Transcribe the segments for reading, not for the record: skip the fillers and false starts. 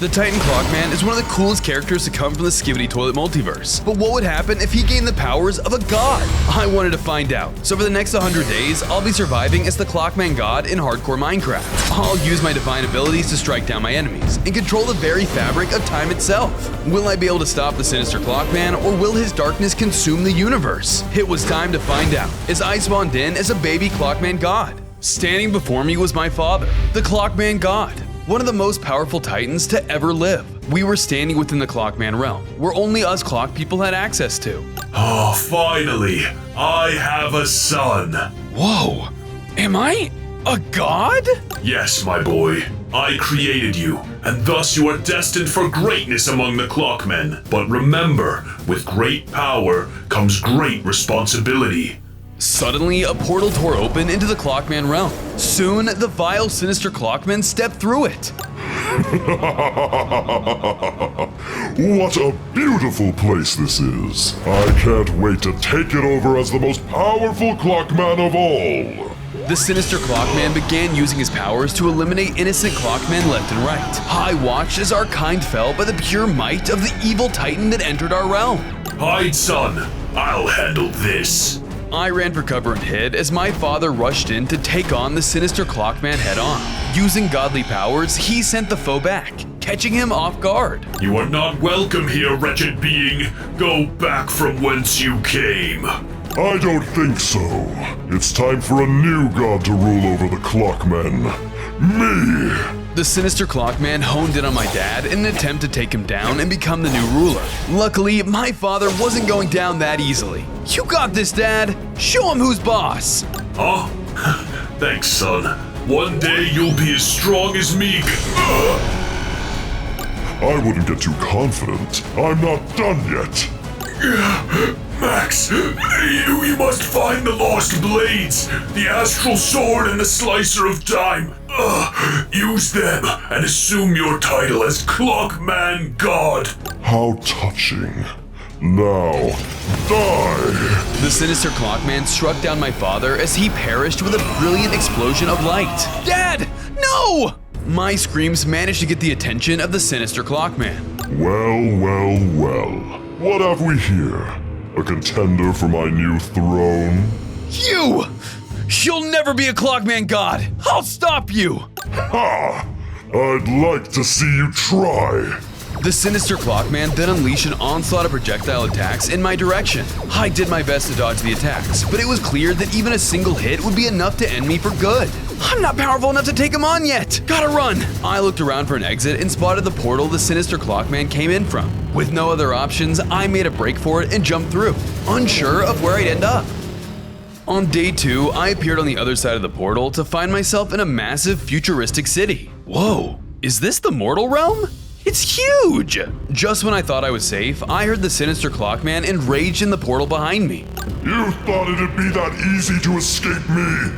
The Titan Clockman is one of the coolest characters to come from the Skibidi Toilet multiverse. But what would happen if he gained the powers of a god? I wanted to find out. So for the next 100 days, I'll be surviving as the Clockman God in hardcore Minecraft. I'll use my divine abilities to strike down my enemies and control the very fabric of time itself. Will I be able to stop the Sinister Clockman, or will his darkness consume the universe? It was time to find out, as I spawned in as a baby Clockman God. Standing before me was my father, the Clockman God, one of the most powerful titans to ever live. We were standing within the Clockman realm, where only us clock people had access to. Oh, finally, I have a son. Whoa, am I a god? Yes, my boy. I created you, and thus you are destined for greatness among the Clockmen. But remember, with great power comes great responsibility. Suddenly, a portal tore open into the Clockman realm. Soon, the vile Sinister Clockman stepped through it. What a beautiful place this is. I can't wait to take it over as the most powerful Clockman of all. The Sinister Clockman began using his powers to eliminate innocent Clockmen left and right. I watched as our kind fell by the pure might of the evil titan that entered our realm. Hide, son. I'll handle this. I ran for cover and hid as my father rushed in to take on the Sinister Clockman head-on. Using godly powers, he sent the foe back, catching him off guard. You are not welcome here, wretched being. Go back from whence you came. I don't think so. It's time for a new god to rule over the Clockmen. Me! The Sinister Clockman honed in on my dad in an attempt to take him down and become the new ruler. Luckily, my father wasn't going down that easily. You got this, Dad. Show him who's boss. Huh? Thanks, son. One day you'll be as strong as me. I wouldn't get too confident. I'm not done yet. Max, you must find the lost blades, the astral sword and the slicer of time. Use them and assume your title as Clockman God. How touching. Now, die! The Sinister Clockman struck down my father as he perished with a brilliant explosion of light. Dad, no! My screams managed to get the attention of the Sinister Clockman. Well. What have we here? A contender for my new throne? You'll never be a Clockman God! I'll stop you! Ha! I'd like to see you try! The Sinister Clockman then unleashed an onslaught of projectile attacks in my direction. I did my best to dodge the attacks, but it was clear that even a single hit would be enough to end me for good. I'm not powerful enough to take him on yet! Gotta run! I looked around for an exit and spotted the portal the Sinister Clockman came in from. With no other options, I made a break for it and jumped through, unsure of where I'd end up. On day 2, I appeared on the other side of the portal to find myself in a massive futuristic city. Whoa, is this the mortal realm? It's huge! Just when I thought I was safe, I heard the Sinister Clockman enraged in the portal behind me. You thought it'd be that easy to escape me?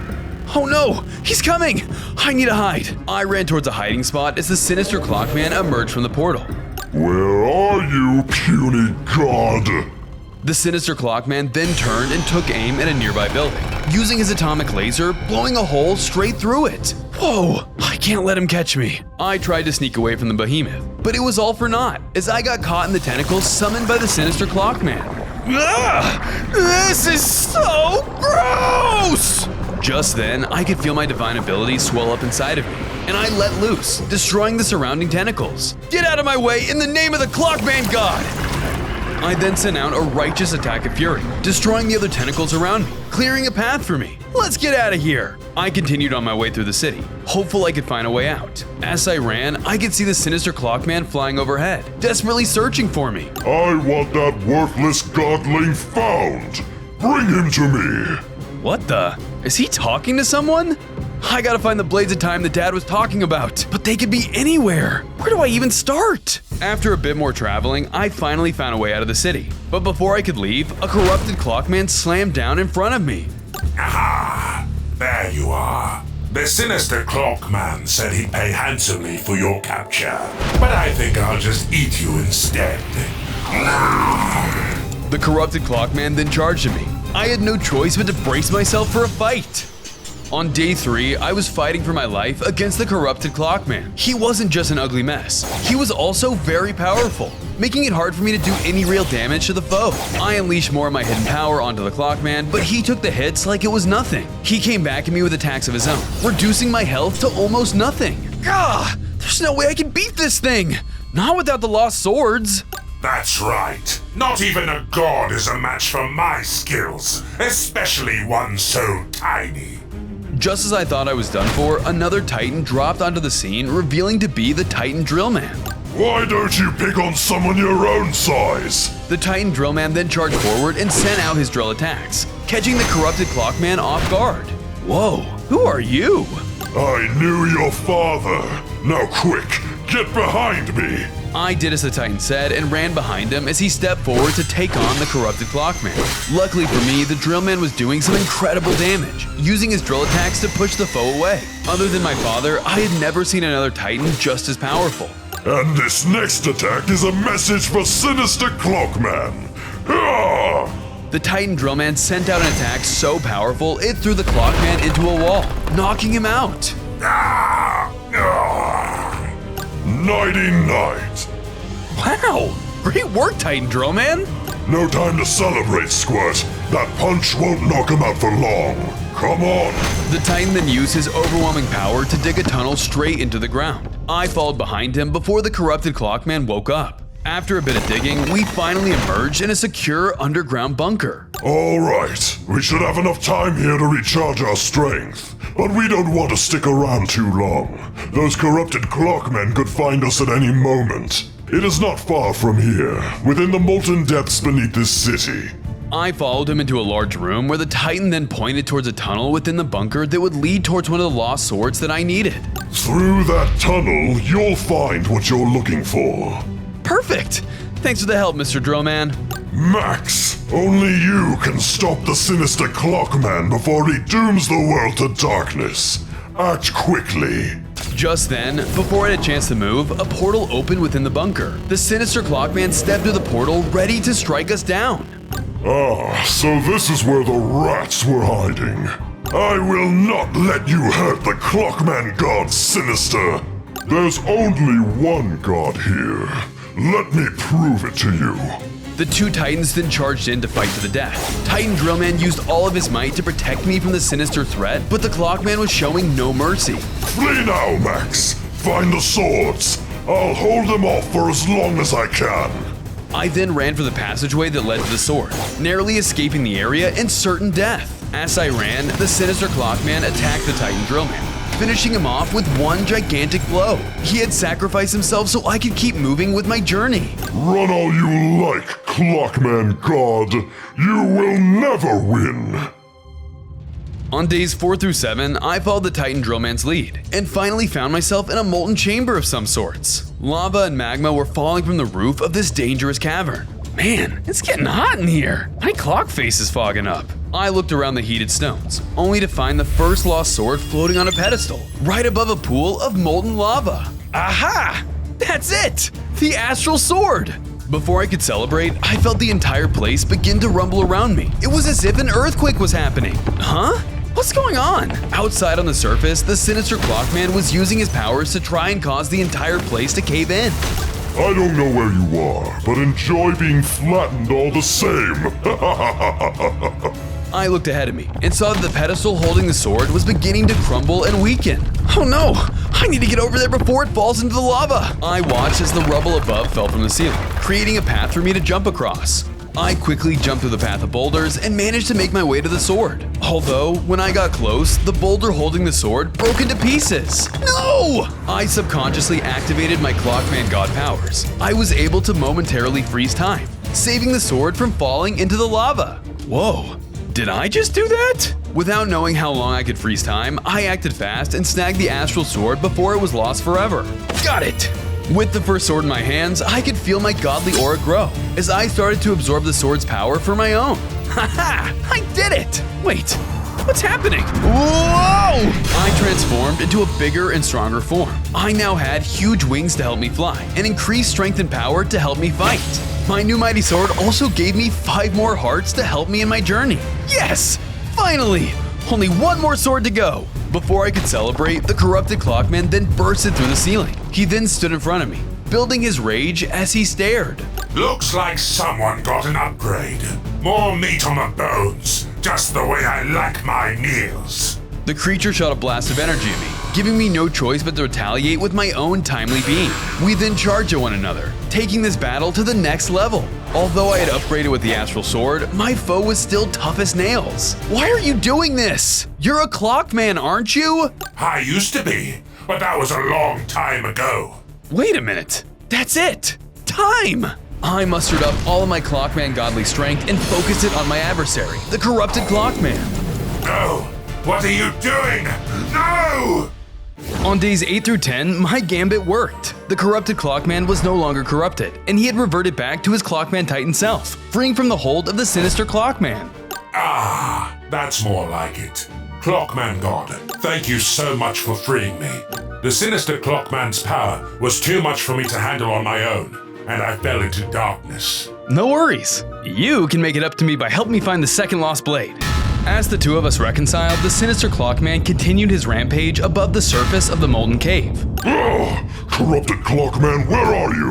Oh no, he's coming! I need to hide. I ran towards a hiding spot as the Sinister Clockman emerged from the portal. Where are you, puny god? The Sinister Clockman then turned and took aim at a nearby building, using his atomic laser, blowing a hole straight through it. Whoa, I can't let him catch me. I tried to sneak away from the behemoth, but it was all for naught, as I got caught in the tentacles summoned by the Sinister Clockman. Ugh, this is so gross! Just then, I could feel my divine abilities swell up inside of me, and I let loose, destroying the surrounding tentacles. Get out of my way in the name of the Clockman God! I then sent out a righteous attack of fury, destroying the other tentacles around me, clearing a path for me. Let's get out of here! I continued on my way through the city, hopeful I could find a way out. As I ran, I could see the Sinister Clockman flying overhead, desperately searching for me. I want that worthless godling found! Bring him to me! What the? Is he talking to someone? I gotta find the blades of time that Dad was talking about, but they could be anywhere. Where do I even start? After a bit more traveling, I finally found a way out of the city. But before I could leave, a corrupted Clockman slammed down in front of me. Ah, there you are. The Sinister Clockman said he'd pay handsomely for your capture, but I think I'll just eat you instead. The corrupted Clockman then charged at me. I had no choice but to brace myself for a fight. On day 3, I was fighting for my life against the corrupted Clockman. He wasn't just an ugly mess, he was also very powerful, making it hard for me to do any real damage to the foe. I unleashed more of my hidden power onto the Clockman, but he took the hits like it was nothing. He came back at me with attacks of his own, reducing my health to almost nothing. Gah! There's no way I can beat this thing! Not without the lost swords! That's right. Not even a god is a match for my skills, especially one so tiny. Just as I thought I was done for, another Titan dropped onto the scene, revealing to be the Titan Drillman. Why don't you pick on someone your own size? The Titan Drillman then charged forward and sent out his drill attacks, catching the corrupted Clockman off guard. Whoa, who are you? I knew your father. Now quick, get behind me. I did as the Titan said and ran behind him as he stepped forward to take on the corrupted Clockman. Luckily for me, the Drillman was doing some incredible damage, using his drill attacks to push the foe away. Other than my father, I had never seen another Titan just as powerful. And this next attack is a message for Sinister Clockman. Ah! The Titan Drillman sent out an attack so powerful it threw the Clockman into a wall, knocking him out. Nighty-night. Wow! Great work, Titan Drillman! No time to celebrate, Squirt. That punch won't knock him out for long. Come on. The Titan then used his overwhelming power to dig a tunnel straight into the ground. I followed behind him before the corrupted Clockman woke up. After a bit of digging, we finally emerged in a secure underground bunker. All right, we should have enough time here to recharge our strength. But we don't want to stick around too long. Those corrupted Clockmen could find us at any moment. It is not far from here, within the molten depths beneath this city. I followed him into a large room where the Titan then pointed towards a tunnel within the bunker that would lead towards one of the lost swords that I needed. Through that tunnel, you'll find what you're looking for. Perfect! Thanks for the help, Mr. Drillman. Max, only you can stop the Sinister Clockman before he dooms the world to darkness. Act quickly. Just then, before I had a chance to move, a portal opened within the bunker. The Sinister Clockman stepped through the portal, ready to strike us down. Ah, so this is where the rats were hiding. I will not let you hurt the Clockman God, Sinister. There's only one God here. Let me prove it to you. The two Titans then charged in to fight to the death. Titan Drillman used all of his might to protect me from the sinister threat, but the Clockman was showing no mercy. Flee now, Max. Find the swords. I'll hold them off for as long as I can. I then ran for the passageway that led to the sword, narrowly escaping the area in certain death. As I ran, the Sinister Clockman attacked the Titan Drillman, finishing him off with one gigantic blow. He had sacrificed himself so I could keep moving with my journey. Run all you like, Clockman God. You will never win. On days 4 through 7, I followed the Titan Drillman's lead, and finally found myself in a molten chamber of some sorts. Lava and magma were falling from the roof of this dangerous cavern. Man, it's getting hot in here. My clock face is fogging up. I looked around the heated stones, only to find the first lost sword floating on a pedestal, right above a pool of molten lava. Aha! That's it! The Astral Sword! Before I could celebrate, I felt the entire place begin to rumble around me. It was as if an earthquake was happening. Huh? What's going on? Outside on the surface, the Sinister Clockman was using his powers to try and cause the entire place to cave in. I don't know where you are, but enjoy being flattened all the same. I looked ahead of me and saw that the pedestal holding the sword was beginning to crumble and weaken. Oh no! I need to get over there before it falls into the lava! I watched as the rubble above fell from the ceiling, creating a path for me to jump across. I quickly jumped through the path of boulders and managed to make my way to the sword. Although, when I got close, the boulder holding the sword broke into pieces. No! I subconsciously activated my Clockman God powers. I was able to momentarily freeze time, saving the sword from falling into the lava. Whoa, did I just do that? Without knowing how long I could freeze time, I acted fast and snagged the Astral Sword before it was lost forever. Got it! With the first sword in my hands, I could feel my godly aura grow as I started to absorb the sword's power for my own. Haha! I did it! Wait, what's happening? Whoa! I transformed into a bigger and stronger form. I now had huge wings to help me fly and increased strength and power to help me fight. My new mighty sword also gave me 5 more hearts to help me in my journey. Yes! Finally! Only one more sword to go! Before I could celebrate, the corrupted Clockman then bursted through the ceiling. He then stood in front of me, building his rage as he stared. Looks like someone got an upgrade. More meat on the bones, just the way I like my meals. The creature shot a blast of energy at me, giving me no choice but to retaliate with my own timely beam. We then charged at one another, taking this battle to the next level. Although I had upgraded with the astral sword, my foe was still tough as nails. Why are you doing this? You're a Clockman, aren't you? I used to be, but that was a long time ago. Wait a minute. That's it. Time! I mustered up all of my Clockman godly strength and focused it on my adversary, the corrupted Clockman. No! What are you doing? No! On days 8 through 10, my gambit worked. The corrupted Clockman was no longer corrupted, and he had reverted back to his Clockman Titan self, freeing from the hold of the Sinister Clockman. Ah, that's more like it. Clockman God, thank you so much for freeing me. The Sinister Clockman's power was too much for me to handle on my own, and I fell into darkness. No worries. You can make it up to me by helping me find the second lost blade. As the two of us reconciled, the Sinister Clockman continued his rampage above the surface of the molten cave. Corrupted Clockman, where are you?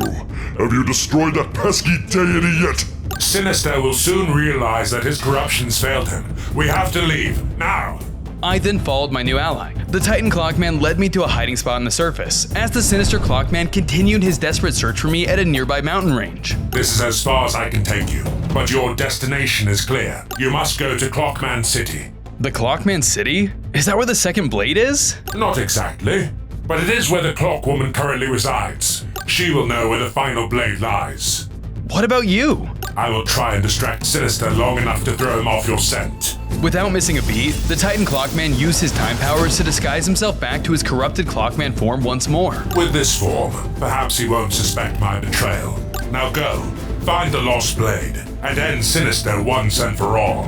Have you destroyed that pesky deity yet? Sinister will soon realize that his corruptions failed him. We have to leave, now! I then followed my new ally. The Titan Clockman led me to a hiding spot on the surface, as the Sinister Clockman continued his desperate search for me at a nearby mountain range. This is as far as I can take you, but your destination is clear. You must go to Clockman City. The Clockman City? Is that where the second blade is? Not exactly, but it is where the Clockwoman currently resides. She will know where the final blade lies. What about you? I will try and distract Sinister long enough to throw him off your scent. Without missing a beat, the Titan Clockman used his time powers to disguise himself back to his corrupted Clockman form once more. With this form, perhaps he won't suspect my betrayal. Now go, find the lost blade, and end Sinister once and for all.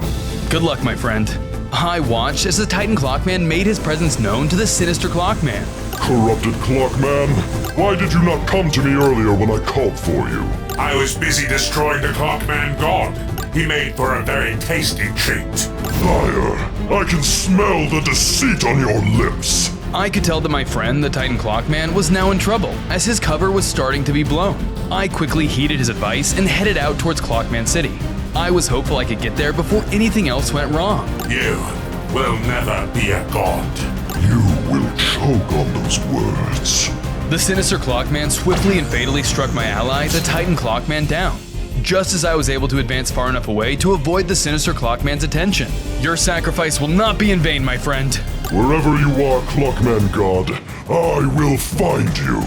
Good luck, my friend. I watched as the Titan Clockman made his presence known to the Sinister Clockman. Corrupted Clockman, why did you not come to me earlier when I called for you? I was busy destroying the Clockman God. He made for a very tasty treat. Liar, I can smell the deceit on your lips. I could tell that my friend, the Titan Clockman, was now in trouble, as his cover was starting to be blown. I quickly heeded his advice and headed out towards Clockman City. I was hopeful I could get there before anything else went wrong. You will never be a god. You will choke on those words. The Sinister Clockman swiftly and fatally struck my ally, the Titan Clockman, down, just as I was able to advance far enough away to avoid the Sinister Clockman's attention. Your sacrifice will not be in vain, my friend. Wherever you are, Clockman God, I will find you.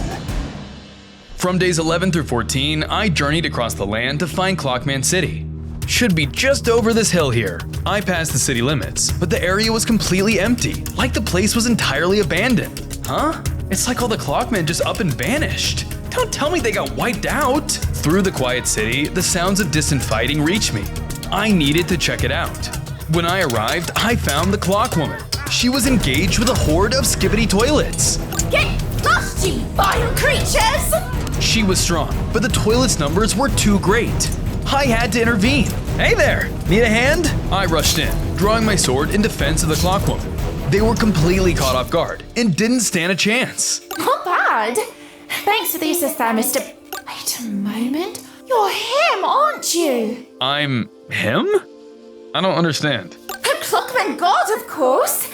From days 11 through 14, I journeyed across the land to find Clockman City. Should be just over this hill here. I passed the city limits, but the area was completely empty, like the place was entirely abandoned. Huh? It's like all the Clockmen just up and vanished. Don't tell me they got wiped out. Through the quiet city, the sounds of distant fighting reached me. I needed to check it out. When I arrived, I found the Clockwoman. She was engaged with a horde of Skibidi Toilets. Get lost, you vile creatures! She was strong, but the toilets' numbers were too great. I had to intervene. Hey there, need a hand? I rushed in, drawing my sword in defense of the Clockwoman. They were completely caught off guard and didn't stand a chance. Not bad. Thanks for the assist there, Mr. Wait a moment. You're him, aren't you? I'm him? I don't understand. The Clockman God, of course.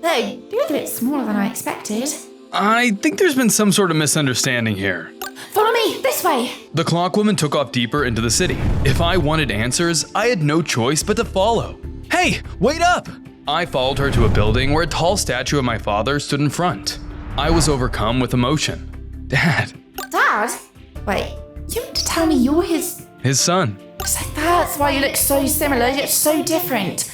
Though, you're a bit smaller than I expected. I think there's been some sort of misunderstanding here. Follow me, this way. The Clockwoman took off deeper into the city. If I wanted answers, I had no choice but to follow. Hey, wait up! I followed her to a building where a tall statue of my father stood in front. I was overcome with emotion. Dad. Dad? Wait, you meant to tell me you're his... His son. So that's why you look so similar, yet so different.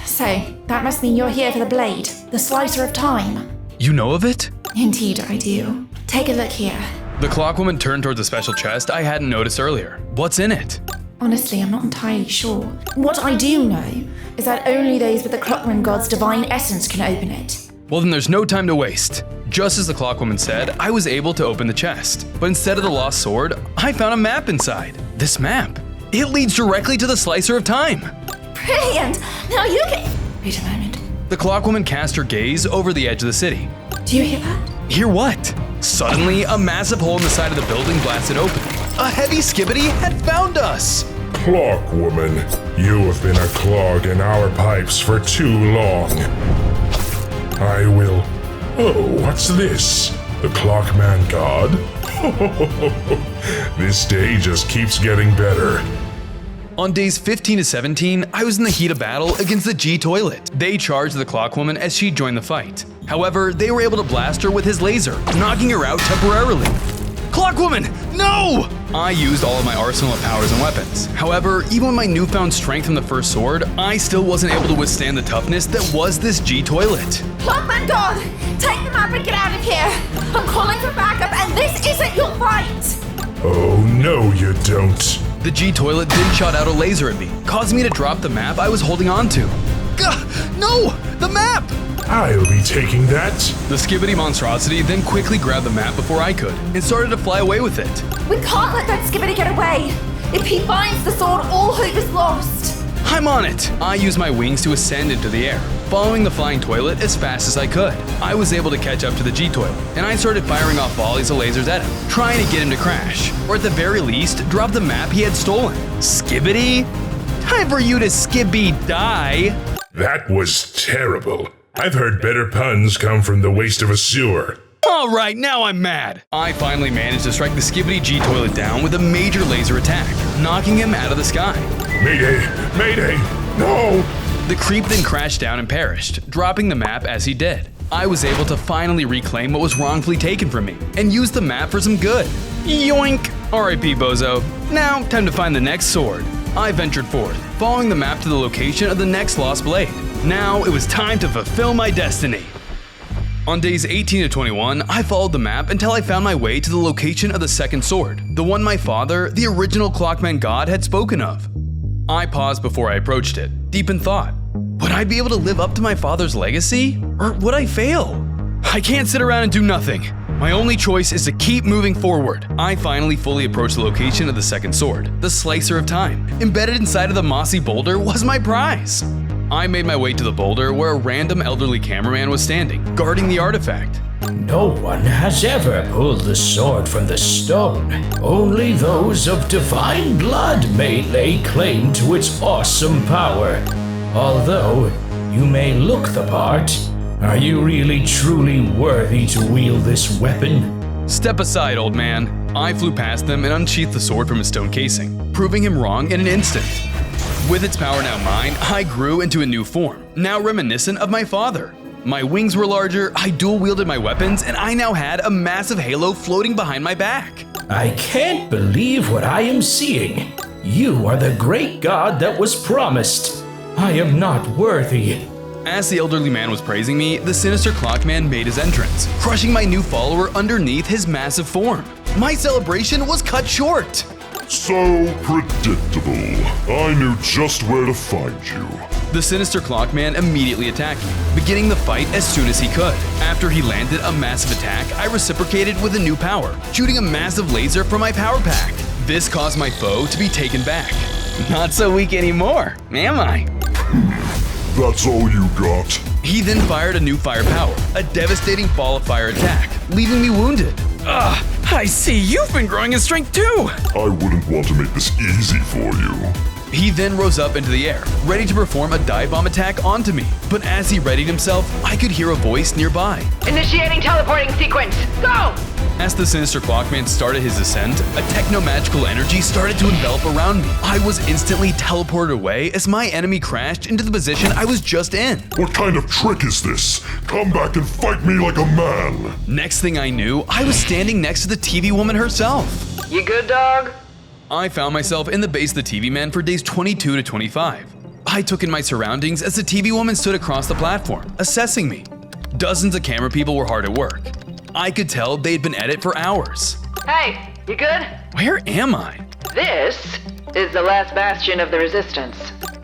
So, that must mean you're here for the blade, the slicer of time. You know of it? Indeed I do. Take a look here. The Clockwoman turned towards a special chest I hadn't noticed earlier. What's in it? Honestly, I'm not entirely sure. What I do know is that only those with the Clockman God's divine essence can open it. Well, then there's no time to waste. Just as the Clockwoman said, I was able to open the chest. But instead of the lost sword, I found a map inside. This map, it leads directly to the slicer of time. Brilliant! Now you can... Wait a moment. The Clockwoman cast her gaze over the edge of the city. Do you hear that? Hear what? Suddenly, a massive hole in the side of the building blasted open. A heavy Skibidi had found us! Clockwoman, you have been a clog in our pipes for too long. I will... Oh, what's this? The Clockman God? This day just keeps getting better. On days 15 to 17, I was in the heat of battle against the G Toilet. They charged the Clockwoman as she joined the fight. However, they were able to blast her with his laser, knocking her out temporarily. Clockwoman, no! I used all of my arsenal of powers and weapons. However, even with my newfound strength from the first sword, I still wasn't able to withstand the toughness that was this G Toilet. Clockman God, take the map and get out of here. I'm calling for backup, and this isn't your fight. Oh, no you don't. The G Toilet then shot out a laser at me, causing me to drop the map I was holding on to. Gah! No! The map! I'll be taking that. The Skibidi monstrosity then quickly grabbed the map before I could, and started to fly away with it. We can't let that Skibidi get away. If he finds the sword, all hope is lost. I'm on it! I used my wings to ascend into the air, following the flying toilet as fast as I could. I was able to catch up to the G Toilet, and I started firing off volleys of lasers at him, trying to get him to crash, or at the very least, drop the map he had stolen. Skibidi? Time for you to Skibidi die! That was terrible. I've heard better puns come from the waste of a sewer. Alright, now I'm mad! I finally managed to strike the Skibidi G Toilet down with a major laser attack, knocking him out of the sky. Mayday! Mayday! No! The creep then crashed down and perished, dropping the map as he did. I was able to finally reclaim what was wrongfully taken from me, and use the map for some good. Yoink! R.I.P. Bozo. Now, time to find the next sword. I ventured forth, following the map to the location of the next lost blade. Now, it was time to fulfill my destiny. On days 18 to 21, I followed the map until I found my way to the location of the second sword, the one my father, the original Clockman God, had spoken of. I paused before I approached it, deep in thought. Would I be able to live up to my father's legacy? Or would I fail? I can't sit around and do nothing. My only choice is to keep moving forward. I finally fully approached the location of the second sword, the Slicer of Time. Embedded inside of the mossy boulder was my prize. I made my way to the boulder where a random elderly cameraman was standing, guarding the artifact. No one has ever pulled the sword from the stone. Only those of divine blood may lay claim to its awesome power. Although you may look the part, are you really truly worthy to wield this weapon? Step aside, old man. I flew past them and unsheathed the sword from its stone casing, proving him wrong in an instant. With its power now mine, I grew into a new form, now reminiscent of my father. My wings were larger, I dual-wielded my weapons, and I now had a massive halo floating behind my back. I can't believe what I am seeing. You are the great god that was promised. I am not worthy. As the elderly man was praising me, the Sinister Clockman made his entrance, crushing my new follower underneath his massive form. My celebration was cut short. So predictable. I knew just where to find you. The Sinister Clockman immediately attacked me, beginning the fight as soon as he could. After he landed a massive attack, I reciprocated with a new power, shooting a massive laser from my power pack. This caused my foe to be taken back. Not so weak anymore, am I? That's all you got? He then fired a new fire power, a devastating ball of fire attack, leaving me wounded. Ugh, I see you've been growing in strength too! I wouldn't want to make this easy for you. He then rose up into the air, ready to perform a dive bomb attack onto me. But as he readied himself, I could hear a voice nearby. Initiating teleporting sequence. Go! As the Sinister Clockman started his ascent, a techno-magical energy started to envelop around me. I was instantly teleported away as my enemy crashed into the position I was just in. What kind of trick is this? Come back and fight me like a man. Next thing I knew, I was standing next to the TV woman herself. You good, dog? I found myself in the base of the TV man for days 22 to 25. I took in my surroundings as the TV woman stood across the platform, assessing me. Dozens of camera people were hard at work. I could tell they'd been at it for hours. Hey, you good? Where am I? This is the last bastion of the Resistance.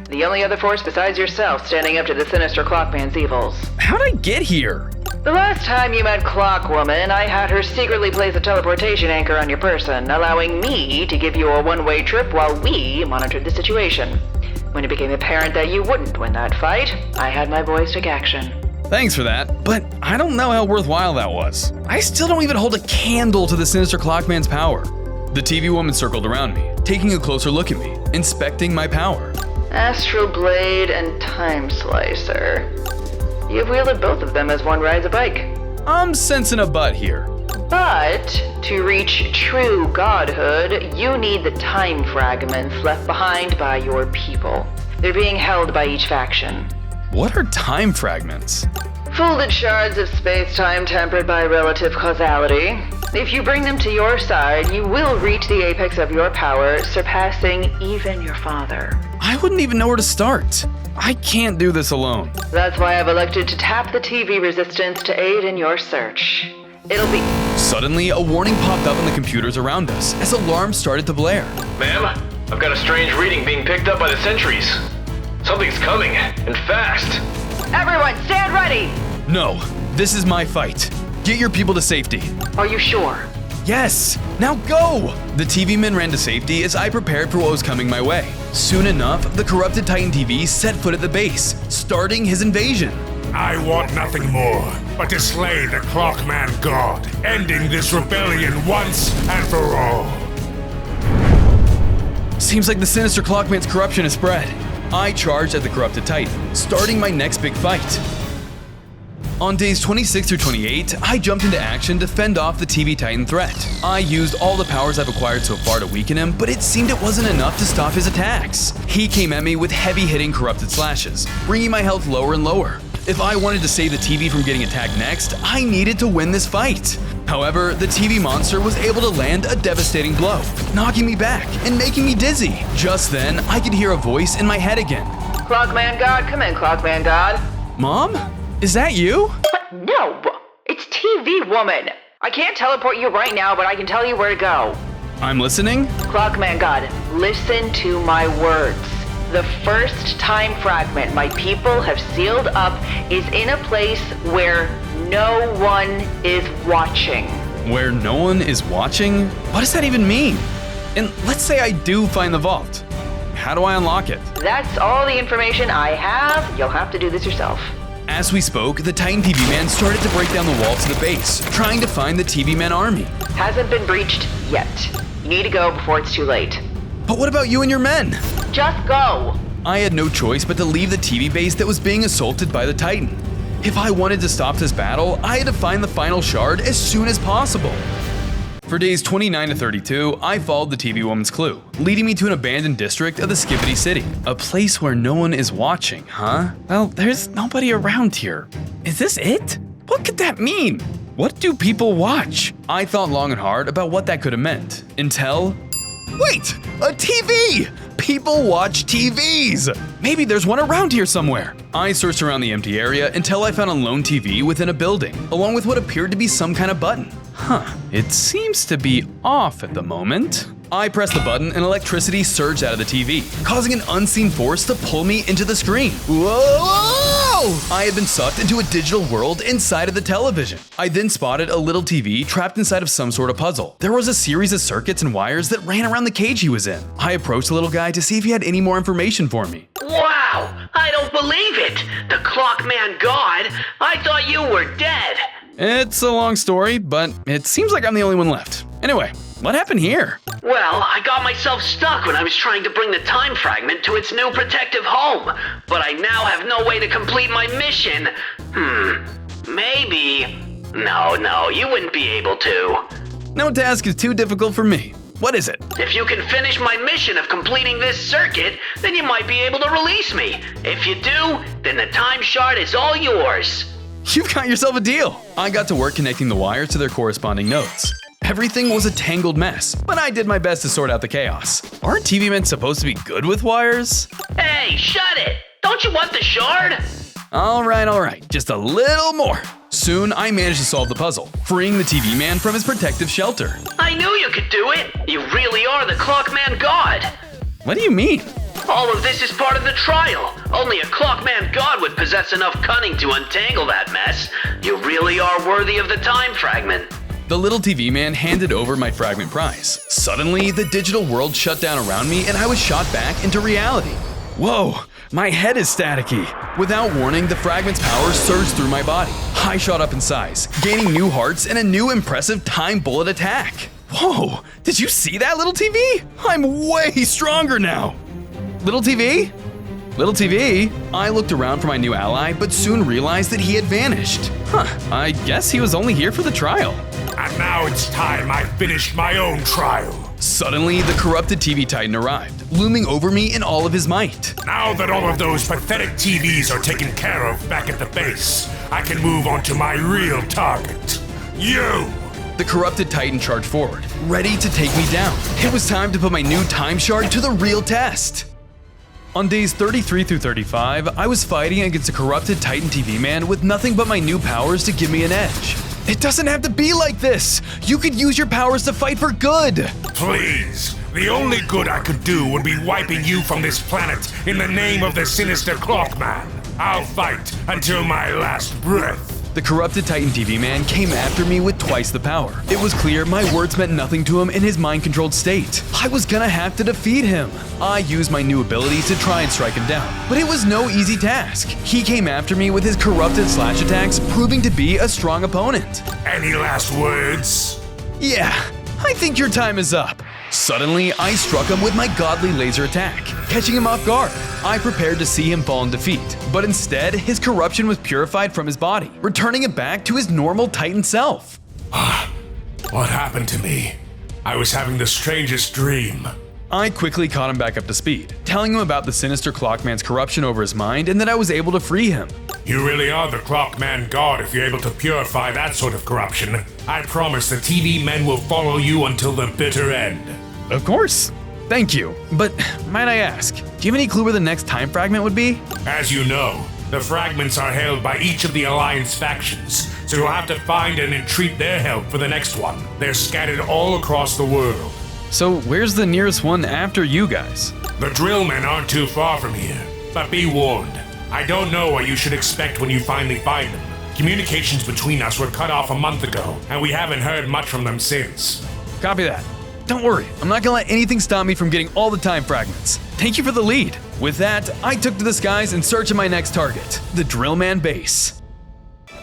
The only other force besides yourself standing up to the Sinister Clockman's evils. How'd I get here? The last time you met Clockwoman, I had her secretly place a teleportation anchor on your person, allowing me to give you a one-way trip while we monitored the situation. When it became apparent that you wouldn't win that fight, I had my boys take action. Thanks for that, but I don't know how worthwhile that was. I still don't even hold a candle to the Sinister Clockman's power. The TV woman circled around me, taking a closer look at me, inspecting my power. Astral Blade and Time Slicer. You've wielded both of them as one rides a bike. I'm sensing a butt here. But to reach true godhood, you need the time fragments left behind by your people. They're being held by each faction. What are time fragments? Folded shards of space-time tempered by relative causality. If you bring them to your side, you will reach the apex of your power, surpassing even your father. I wouldn't even know where to start. I can't do this alone. That's why I've elected to tap the TV resistance to aid in your search. It'll be... Suddenly, a warning popped up on the computers around us as alarms started to blare. Ma'am, I've got a strange reading being picked up by the sentries. Something's coming, and fast. Everyone, stand ready! No, this is my fight. Get your people to safety. Are you sure? Yes, now go! The TV men ran to safety as I prepared for what was coming my way. Soon enough, the corrupted Titan TV set foot at the base, starting his invasion. I want nothing more but to slay the Clockman God, ending this rebellion once and for all. Seems like the Sinister Clockman's corruption has spread. I charged at the corrupted Titan, starting my next big fight. On days 26 through 28, I jumped into action to fend off the TV Titan threat. I used all the powers I've acquired so far to weaken him, but it seemed it wasn't enough to stop his attacks. He came at me with heavy-hitting corrupted slashes, bringing my health lower and lower. If I wanted to save the TV from getting attacked next, I needed to win this fight. However, the TV monster was able to land a devastating blow, knocking me back and making me dizzy. Just then, I could hear a voice in my head again. Clockman God, come in, Clockman God. Mom? Is that you? No, it's TV Woman. I can't teleport you right now, but I can tell you where to go. I'm listening. Clockman God, listen to my words. The first time fragment my people have sealed up is in a place where no one is watching. Where no one is watching? What does that even mean? And let's say I do find the vault. How do I unlock it? That's all the information I have. You'll have to do this yourself. As we spoke, the Titan TV man started to break down the wall to the base, trying to find the TV man army. Hasn't been breached yet. You need to go before it's too late. But what about you and your men? Just go. I had no choice but to leave the TV base that was being assaulted by the Titan. If I wanted to stop this battle, I had to find the final shard as soon as possible. For days 29 to 32, I followed the TV woman's clue, leading me to an abandoned district of the Skibidi City. A place where no one is watching, huh? Well, there's nobody around here. Is this it? What could that mean? What do people watch? I thought long and hard about what that could have meant, until... Wait! A TV! People watch TVs! Maybe there's one around here somewhere. I searched around the empty area until I found a lone TV within a building, along with what appeared to be some kind of button. Huh, it seems to be off at the moment. I pressed the button and electricity surged out of the TV, causing an unseen force to pull me into the screen. Whoa! I had been sucked into a digital world inside of the television. I then spotted a little TV trapped inside of some sort of puzzle. There was a series of circuits and wires that ran around the cage he was in. I approached the little guy to see if he had any more information for me. Wow! I don't believe it! The Clockman God! I thought you were dead! It's a long story, but it seems like I'm the only one left. Anyway, what happened here? Well, I got myself stuck when I was trying to bring the time fragment to its new protective home, but I now have no way to complete my mission. Maybe... No, you wouldn't be able to. No task is too difficult for me. What is it? If you can finish my mission of completing this circuit, then you might be able to release me. If you do, then the time shard is all yours. You've got yourself a deal. I got to work connecting the wires to their corresponding nodes. Everything was a tangled mess, but I did my best to sort out the chaos. Aren't TV men supposed to be good with wires? Hey, shut it! Don't you want the shard? All right, just a little more. Soon, I managed to solve the puzzle, freeing the TV man from his protective shelter. I knew you could do it! You really are the Clockman God! What do you mean? All of this is part of the trial. Only a Clockman God would possess enough cunning to untangle that mess. You really are worthy of the time fragment. The little TV man handed over my fragment prize. Suddenly, the digital world shut down around me and I was shot back into reality. Whoa, my head is staticky. Without warning, the fragment's power surged through my body. I shot up in size, gaining new hearts and a new impressive time bullet attack. Whoa, did you see that, little TV? I'm way stronger now. Little TV? Little TV? I looked around for my new ally, but soon realized that he had vanished. I guess he was only here for the trial. And now it's time I finished my own trial. Suddenly, the corrupted TV Titan arrived, looming over me in all of his might. Now that all of those pathetic TVs are taken care of back at the base, I can move on to my real target. You! The corrupted Titan charged forward, ready to take me down. It was time to put my new time shard to the real test. On days 33 through 35, I was fighting against a corrupted Titan TV man with nothing but my new powers to give me an edge. It doesn't have to be like this! You could use your powers to fight for good! Please! The only good I could do would be wiping you from this planet in the name of the Sinister Clockman. I'll fight until my last breath. The corrupted Titan TV man came after me with twice the power. It was clear my words meant nothing to him in his mind-controlled state. I was gonna have to defeat him. I used my new abilities to try and strike him down, but it was no easy task. He came after me with his corrupted slash attacks, proving to be a strong opponent. Any last words? Yeah, I think your time is up. Suddenly, I struck him with my godly laser attack, catching him off guard. I prepared to see him fall in defeat, but instead, his corruption was purified from his body, returning it back to his normal Titan self. What happened to me? I was having the strangest dream. I quickly caught him back up to speed, telling him about the Sinister Clockman's corruption over his mind and that I was able to free him. You really are the Clockman God if you're able to purify that sort of corruption. I promise the TV men will follow you until the bitter end. Of course. Thank you. But might I ask, do you have any clue where the next time fragment would be? As you know, the fragments are held by each of the Alliance factions, so you'll have to find and entreat their help for the next one. They're scattered all across the world. So where's the nearest one after you guys? The drill men aren't too far from here, but be warned. I don't know what you should expect when you finally find them. Communications between us were cut off a month ago, and we haven't heard much from them since. Copy that. Don't worry, I'm not gonna let anything stop me from getting all the time fragments. Thank you for the lead. With that, I took to the skies in search of my next target, the Drillman base.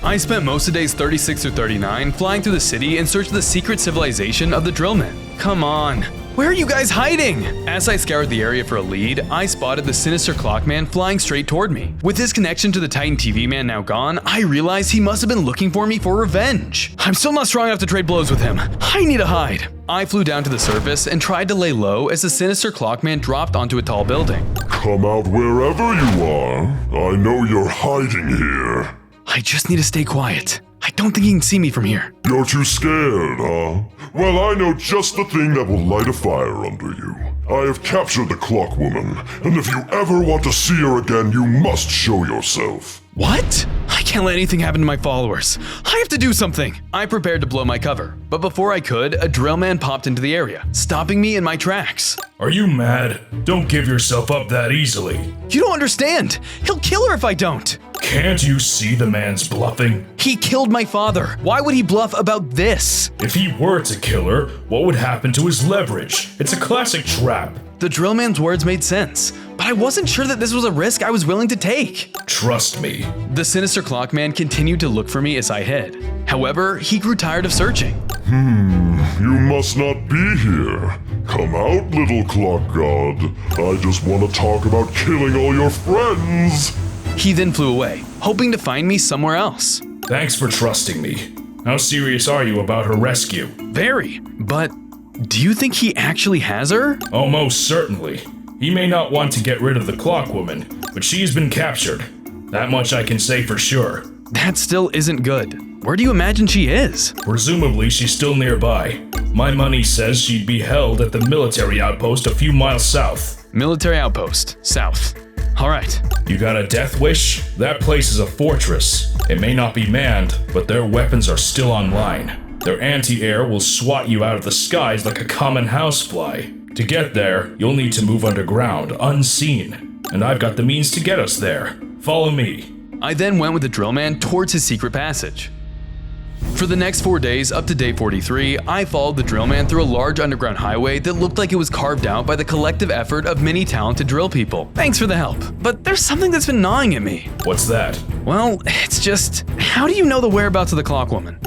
I spent most of days 36 through 39 flying through the city in search of the secret civilization of the Drillmen. Come on, where are you guys hiding? As I scoured the area for a lead, I spotted the Sinister Clockman flying straight toward me. With his connection to the Titan TV man now gone, I realized he must have been looking for me for revenge. I'm still not strong enough to trade blows with him. I need to hide. I flew down to the surface and tried to lay low as the Sinister Clockman dropped onto a tall building. Come out wherever you are. I know you're hiding here. I just need to stay quiet. I don't think he can see me from here. You're too scared, huh? Well, I know just the thing that will light a fire under you. I have captured the Clockwoman, and if you ever want to see her again, you must show yourself. What? I can't let anything happen to my followers. I have to do something. I prepared to blow my cover, but before I could, a drill man popped into the area, stopping me in my tracks. Are you mad? Don't give yourself up that easily. You don't understand. He'll kill her if I don't. Can't you see the man's bluffing? He killed my father. Why would he bluff about this? If he were to kill her, what would happen to his leverage? It's a classic trap. The drill man's words made sense, but I wasn't sure that this was a risk I was willing to take. Trust me. The Sinister Clockman continued to look for me as I hid. However, he grew tired of searching. You must not be here. Come out, little Clock God. I just want to talk about killing all your friends. He then flew away, hoping to find me somewhere else. Thanks for trusting me. How serious are you about her rescue? Very, but do you think he actually has her? Oh, most certainly. He may not want to get rid of the Clockwoman, but she's been captured. That much I can say for sure. That still isn't good. Where do you imagine she is? Presumably she's still nearby. My money says she'd be held at the military outpost a few miles south. Military outpost, south. All right. You got a death wish? That place is a fortress. It may not be manned, but their weapons are still online. Their anti-air will swat you out of the skies like a common housefly. To get there, you'll need to move underground, unseen. And I've got the means to get us there. Follow me. I then went with the drill man towards his secret passage. For the next 4 days, up to day 43, I followed the drill man through a large underground highway that looked like it was carved out by the collective effort of many talented drill people. Thanks for the help, but there's something that's been gnawing at me. What's that? Well, it's just, how do you know the whereabouts of the Clockwoman?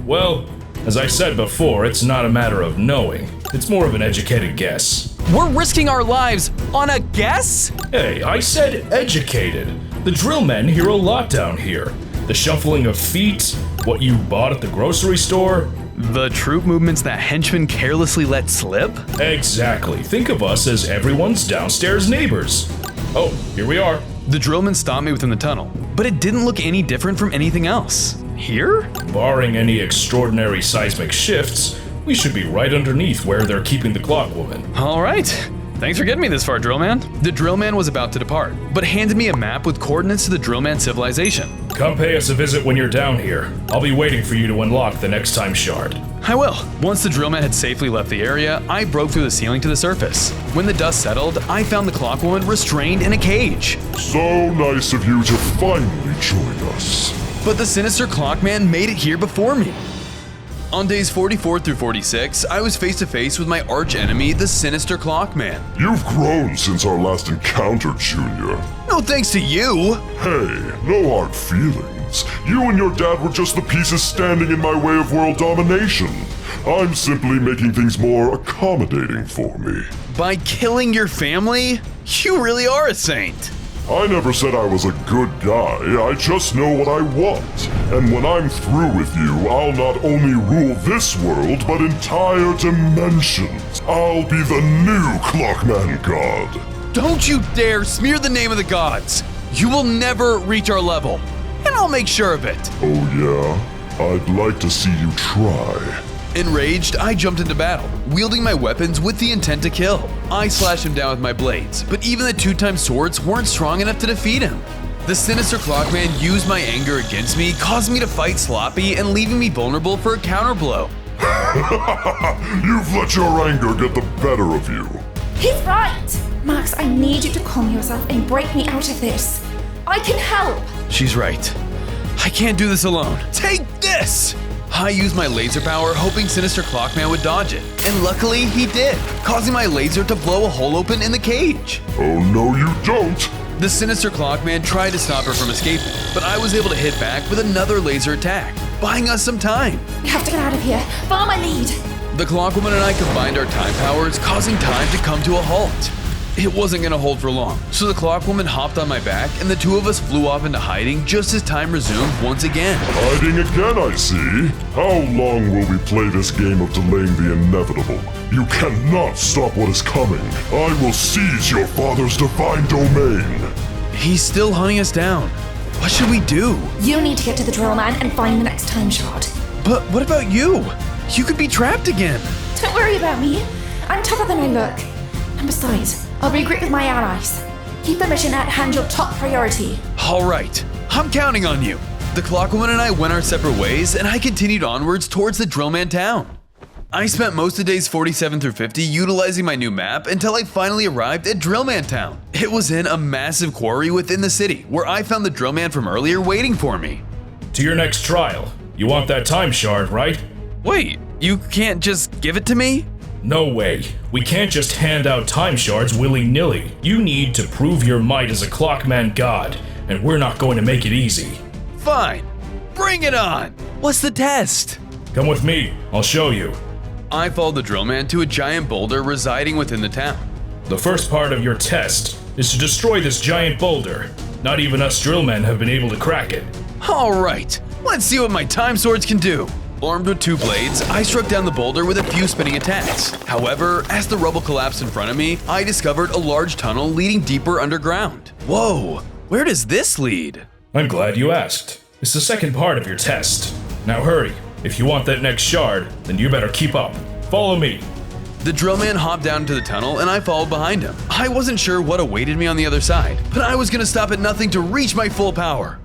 Well, as I said before, it's not a matter of knowing. It's more of an educated guess. We're risking our lives on a guess? Hey, I said educated. The drill men hear a lot down here. The shuffling of feet, what you bought at the grocery store. The troop movements that henchmen carelessly let slip? Exactly. Think of us as everyone's downstairs neighbors. Oh, here we are. The drillman stopped me within the tunnel, but it didn't look any different from anything else. Here? Barring any extraordinary seismic shifts, we should be right underneath where they're keeping the Clockwoman. All right. Thanks for getting me this far, Drillman. The Drillman was about to depart, but handed me a map with coordinates to the Drillman civilization. Come pay us a visit when you're down here. I'll be waiting for you to unlock the next time shard. I will. Once the Drillman had safely left the area, I broke through the ceiling to the surface. When the dust settled, I found the Clockwoman restrained in a cage. So nice of you to finally join us. But the Sinister Clockman made it here before me. On days 44 through 46, I was face to face with my arch enemy, the Sinister Clockman. You've grown since our last encounter, Junior. No thanks to you. Hey, no hard feelings. You and your dad were just the pieces standing in my way of world domination. I'm simply making things more accommodating for me. By killing your family? You really are a saint. I never said I was a good guy, I just know what I want. And when I'm through with you, I'll not only rule this world, but entire dimensions. I'll be the new Clockman God. Don't you dare smear the name of the gods. You will never reach our level, and I'll make sure of it. Oh yeah? I'd like to see you try. Enraged, I jumped into battle, wielding my weapons with the intent to kill. I slashed him down with my blades, but even the 2x swords weren't strong enough to defeat him. The Sinister Clockman used my anger against me, causing me to fight sloppy and leaving me vulnerable for a counterblow. You've let your anger get the better of you. He's right! Max, I need you to calm yourself and break me out of this. I can help! She's right. I can't do this alone. Take this! I used my laser power, hoping Sinister Clockman would dodge it, and luckily he did, causing my laser to blow a hole open in the cage. Oh no you don't! The Sinister Clockman tried to stop her from escaping, but I was able to hit back with another laser attack, buying us some time. We have to get out of here. Follow my lead. The Clockwoman and I combined our time powers, causing time to come to a halt. It wasn't gonna hold for long, so the Clockwoman hopped on my back and the two of us flew off into hiding just as time resumed once again. Hiding again, I see. How long will we play this game of delaying the inevitable? You cannot stop what is coming. I will seize your father's divine domain. He's still hunting us down. What should we do? You need to get to the drill man and find the next time shard. But what about you? You could be trapped again. Don't worry about me. I'm tougher than I look. And besides, I'll regroup with my allies. Keep the mission at hand your top priority. All right, I'm counting on you. The Clockwoman and I went our separate ways, and I continued onwards towards the Drillman town. I spent most of days 47 through 50 utilizing my new map until I finally arrived at Drillman Town. It was in a massive quarry within the city, where I found the Drillman from earlier waiting for me. To your next trial. You want that time shard, right? Wait, you can't just give it to me? No way. We can't just hand out time shards willy-nilly. You need to prove your might as a Clockman God, and we're not going to make it easy. Fine. Bring it on. What's the test? Come with me. I'll show you. I followed the Drillman to a giant boulder residing within the town. The first part of your test is to destroy this giant boulder. Not even us drillmen have been able to crack it. All right. Let's see what my time swords can do. Armed with two blades, I struck down the boulder with a few spinning attacks. However, as the rubble collapsed in front of me, I discovered a large tunnel leading deeper underground. Whoa, where does this lead? I'm glad you asked. It's the second part of your test. Now hurry. If you want that next shard, then you better keep up. Follow me. The Drillman hopped down into the tunnel and I followed behind him. I wasn't sure what awaited me on the other side, but I was gonna stop at nothing to reach my full power.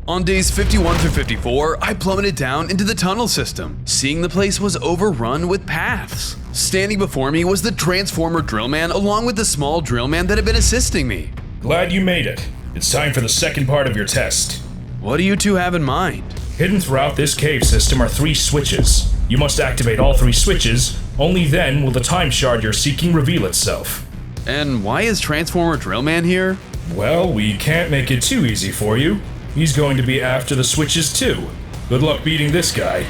On days 51 through 54, I plummeted down into the tunnel system, seeing the place was overrun with paths. Standing before me was the Transformer Drillman along with the small Drillman that had been assisting me. Glad you made it. It's time for the second part of your test. What do you two have in mind? Hidden throughout this cave system are 3 switches. You must activate all 3 switches, only then will the time shard you're seeking reveal itself. And why is Transformer Drillman here? Well, we can't make it too easy for you. He's going to be after the switches too. Good luck beating this guy.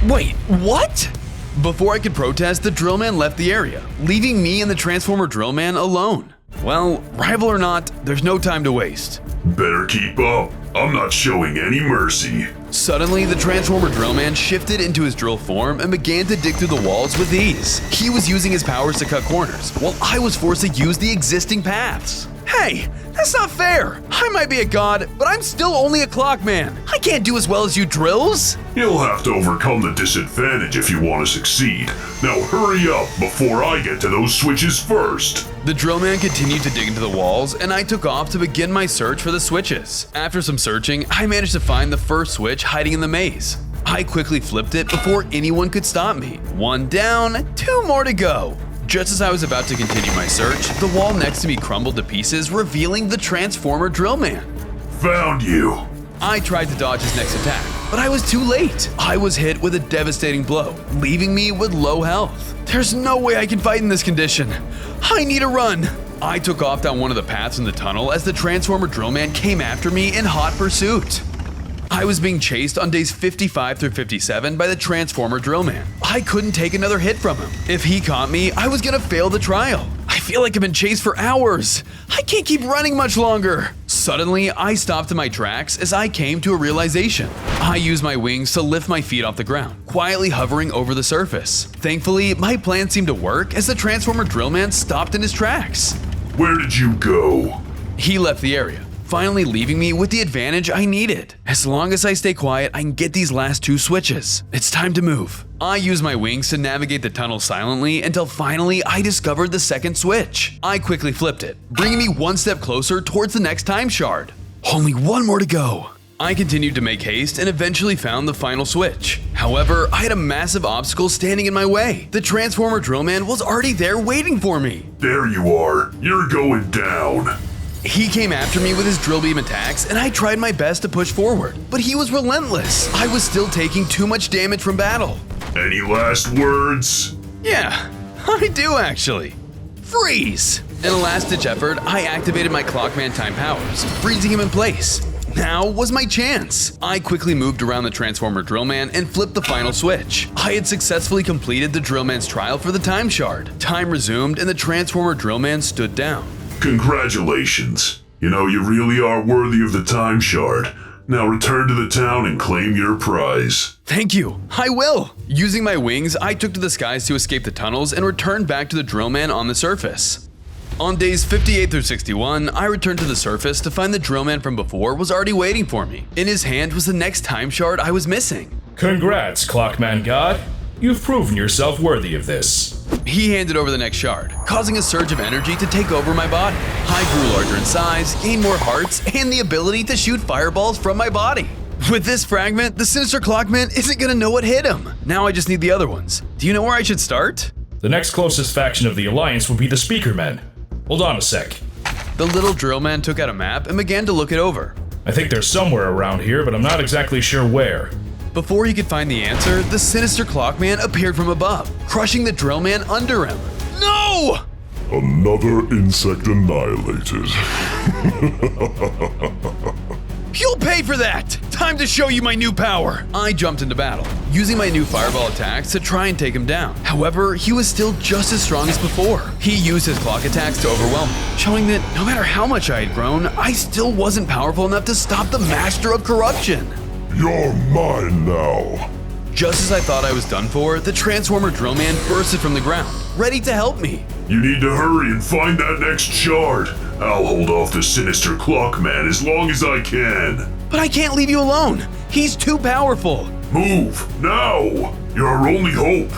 Wait, what? Before I could protest, the Drillman left the area, leaving me and the Transformer Drillman alone. Well, rival or not, there's no time to waste. Better keep up. I'm not showing any mercy. Suddenly, the Transformer Drillman shifted into his drill form and began to dig through the walls with ease. He was using his powers to cut corners, while I was forced to use the existing paths. Hey, that's not fair. I might be a god, but I'm still only a Clockman. I can't do as well as you drills. You'll have to overcome the disadvantage if you want to succeed. Now hurry up before I get to those switches first. The Drillman continued to dig into the walls, and I took off to begin my search for the switches. After some searching, I managed to find the first switch hiding in the maze. I quickly flipped it before anyone could stop me. 1 down, 2 more to go. Just as I was about to continue my search, the wall next to me crumbled to pieces, revealing the Transformer Drillman. Found you. I tried to dodge his next attack, but I was too late. I was hit with a devastating blow, leaving me with low health. There's no way I can fight in this condition. I need a run. I took off down one of the paths in the tunnel as the Transformer Drillman came after me in hot pursuit. I was being chased on days 55 through 57 by the Transformer Drillman. I couldn't take another hit from him. If he caught me, I was gonna fail the trial. I feel like I've been chased for hours. I can't keep running much longer. Suddenly, I stopped in my tracks as I came to a realization. I used my wings to lift my feet off the ground, quietly hovering over the surface. Thankfully, my plan seemed to work as the Transformer Drillman stopped in his tracks. Where did you go? He left the area, finally leaving me with the advantage I needed. As long as I stay quiet, I can get these last 2 switches. It's time to move. I used my wings to navigate the tunnel silently until finally I discovered the second switch. I quickly flipped it, bringing me 1 step closer towards the next time shard. Only 1 more to go. I continued to make haste and eventually found the final switch. However, I had a massive obstacle standing in my way. The Transformer Drillman was already there waiting for me. There you are. You're going down. He came after me with his drill beam attacks, and I tried my best to push forward, but he was relentless. I was still taking too much damage from battle. Any last words? Yeah, I do actually. Freeze! In a last-ditch effort, I activated my Clockman time powers, freezing him in place. Now was my chance. I quickly moved around the Transformer Drillman and flipped the final switch. I had successfully completed the Drillman's trial for the time shard. Time resumed, and the Transformer Drillman stood down. Congratulations. You know, you really are worthy of the time shard. Now return to the town and claim your prize. Thank you. I will. Using my wings, I took to the skies to escape the tunnels and returned back to the Drillman on the surface. On days 58 through 61, I returned to the surface to find the Drillman from before was already waiting for me. In his hand was the next time shard I was missing. Congrats, Clockman God. You've proven yourself worthy of this. He handed over the next shard, causing a surge of energy to take over my body. I grew larger in size, gained more hearts, and the ability to shoot fireballs from my body. With this fragment, the Sinister Clockman isn't gonna know what hit him. Now I just need the other ones. Do you know where I should start? The next closest faction of the Alliance will be the Speaker Men. Hold on a sec. The little Drillman took out a map and began to look it over. I think they're somewhere around here, but I'm not exactly sure where. Before he could find the answer, the Sinister Clockman appeared from above, crushing the Drillman under him. No! Another insect annihilated. You'll pay for that! Time to show you my new power! I jumped into battle, using my new fireball attacks to try and take him down. However, he was still just as strong as before. He used his clock attacks to overwhelm me, showing that no matter how much I had grown, I still wasn't powerful enough to stop the Master of Corruption. You're mine now. Just as I thought I was done for, the Transformer Drillman bursted from the ground, ready to help me. You need to hurry and find that next shard. I'll hold off the Sinister Clockman as long as I can. But I can't leave you alone. He's too powerful. Move, now! You're our only hope.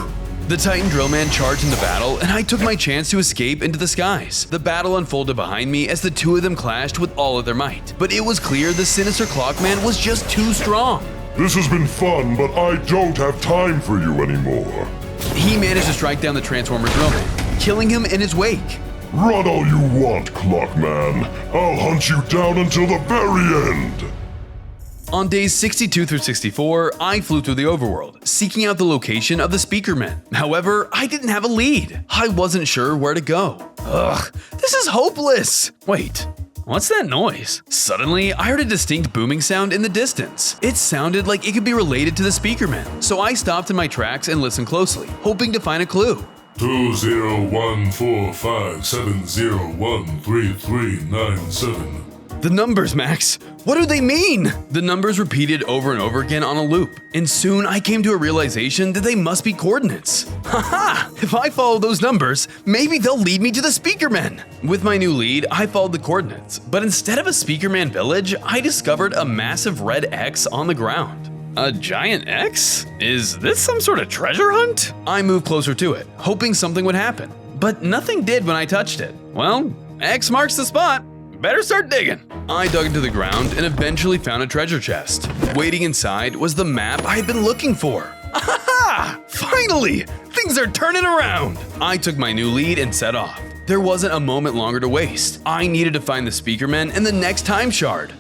The Titan Drillman charged into battle, and I took my chance to escape into the skies. The battle unfolded behind me as the two of them clashed with all of their might. But it was clear the Sinister Clockman was just too strong. This has been fun, but I don't have time for you anymore. He managed to strike down the Transformer Drillman, killing him in his wake. Run all you want, Clockman. I'll hunt you down until the very end. On days 62 through 64, I flew through the overworld, seeking out the location of the Speakerman. However, I didn't have a lead. I wasn't sure where to go. Ugh, this is hopeless! Wait, what's that noise? Suddenly, I heard a distinct booming sound in the distance. It sounded like it could be related to the Speakerman, so I stopped in my tracks and listened closely, hoping to find a clue. 2014570133397. The numbers, Max. What do they mean? The numbers repeated over and over again on a loop, and soon I came to a realization that they must be coordinates. Haha! If I follow those numbers, maybe they'll lead me to the Speakerman. With my new lead, I followed the coordinates, but instead of a Speakerman village, I discovered a massive red X on the ground. A giant X? Is this some sort of treasure hunt? I moved closer to it, hoping something would happen, but nothing did when I touched it. Well, X marks the spot. Better start digging. I dug into the ground and eventually found a treasure chest. Waiting inside was the map I had been looking for. Aha! Finally! Things are turning around! I took my new lead and set off. There wasn't a moment longer to waste. I needed to find the Speakerman and the next time shard.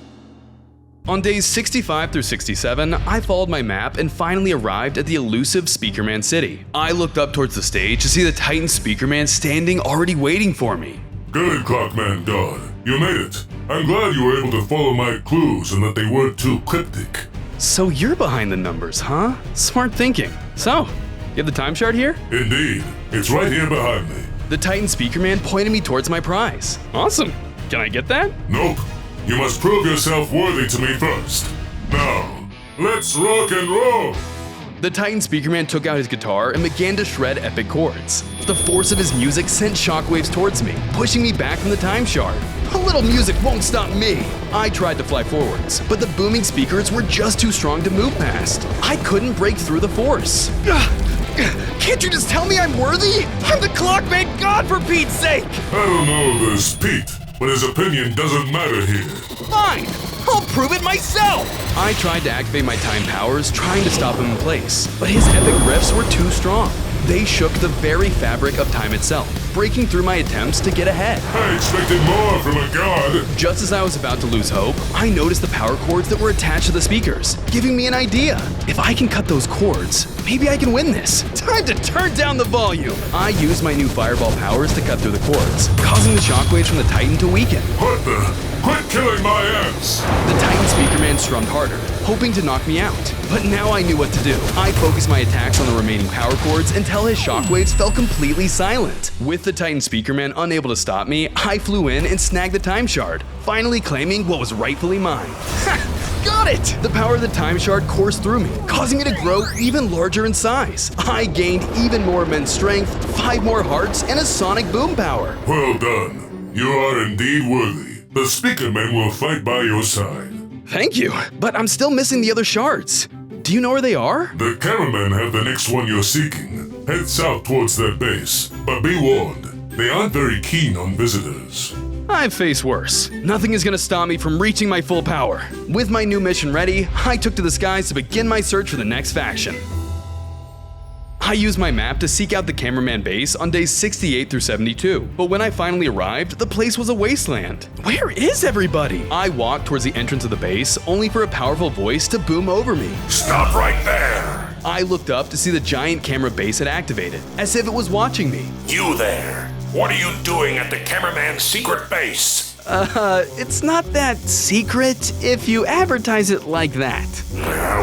On days 65 through 67, I followed my map and finally arrived at the elusive Speakerman City. I looked up towards the stage to see the Titan Speakerman standing already waiting for me. Good, Clockman God. You made it. I'm glad you were able to follow my clues and that they weren't too cryptic. So you're behind the numbers, huh? Smart thinking. So, you have the time shard here? Indeed. It's right here behind me. The Titan Speakerman pointed me towards my prize. Awesome. Can I get that? Nope. You must prove yourself worthy to me first. Now, let's rock and roll! The Titan Speakerman took out his guitar and began to shred epic chords. The force of his music sent shockwaves towards me, pushing me back from the time shard. A little music won't stop me! I tried to fly forwards, but the booming speakers were just too strong to move past. I couldn't break through the force. Can't you just tell me I'm worthy? I'm the Clockman God, for Pete's sake! I don't know this Pete, but his opinion doesn't matter here. Fine! I'll prove it myself! I tried to activate my time powers, trying to stop him in place, but his epic riffs were too strong. They shook the very fabric of time itself, breaking through my attempts to get ahead. I expected more from a god. Just as I was about to lose hope, I noticed the power cords that were attached to the speakers, giving me an idea. If I can cut those cords, maybe I can win this. Time to turn down the volume. I used my new fireball powers to cut through the cords, causing the shockwaves from the Titan to weaken. What the? Quit killing my ants! The Titan Speakerman strummed harder, hoping to knock me out. But now I knew what to do. I focused my attacks on the remaining power cords until his shockwaves fell completely silent. With the Titan Speakerman unable to stop me, I flew in and snagged the time shard, finally claiming what was rightfully mine. Ha! Got it! The power of the time shard coursed through me, causing me to grow even larger in size. I gained even more immense strength, 5 more hearts, and a sonic boom power. Well done. You are indeed worthy. The Speakerman will fight by your side. Thank you, but I'm still missing the other shards. Do you know where they are? The cameramen have the next one you're seeking. Head south towards their base, but be warned, they aren't very keen on visitors. I've faced worse. Nothing is gonna stop me from reaching my full power. With my new mission ready, I took to the skies to begin my search for the next faction. I used my map to seek out the cameraman base on days 68 through 72, but when I finally arrived, the place was a wasteland. Where is everybody? I walked towards the entrance of the base, only for a powerful voice to boom over me. Stop right there! I looked up to see the giant camera base had activated, as if it was watching me. You there! What are you doing at the cameraman's secret base? It's not that secret if you advertise it like that.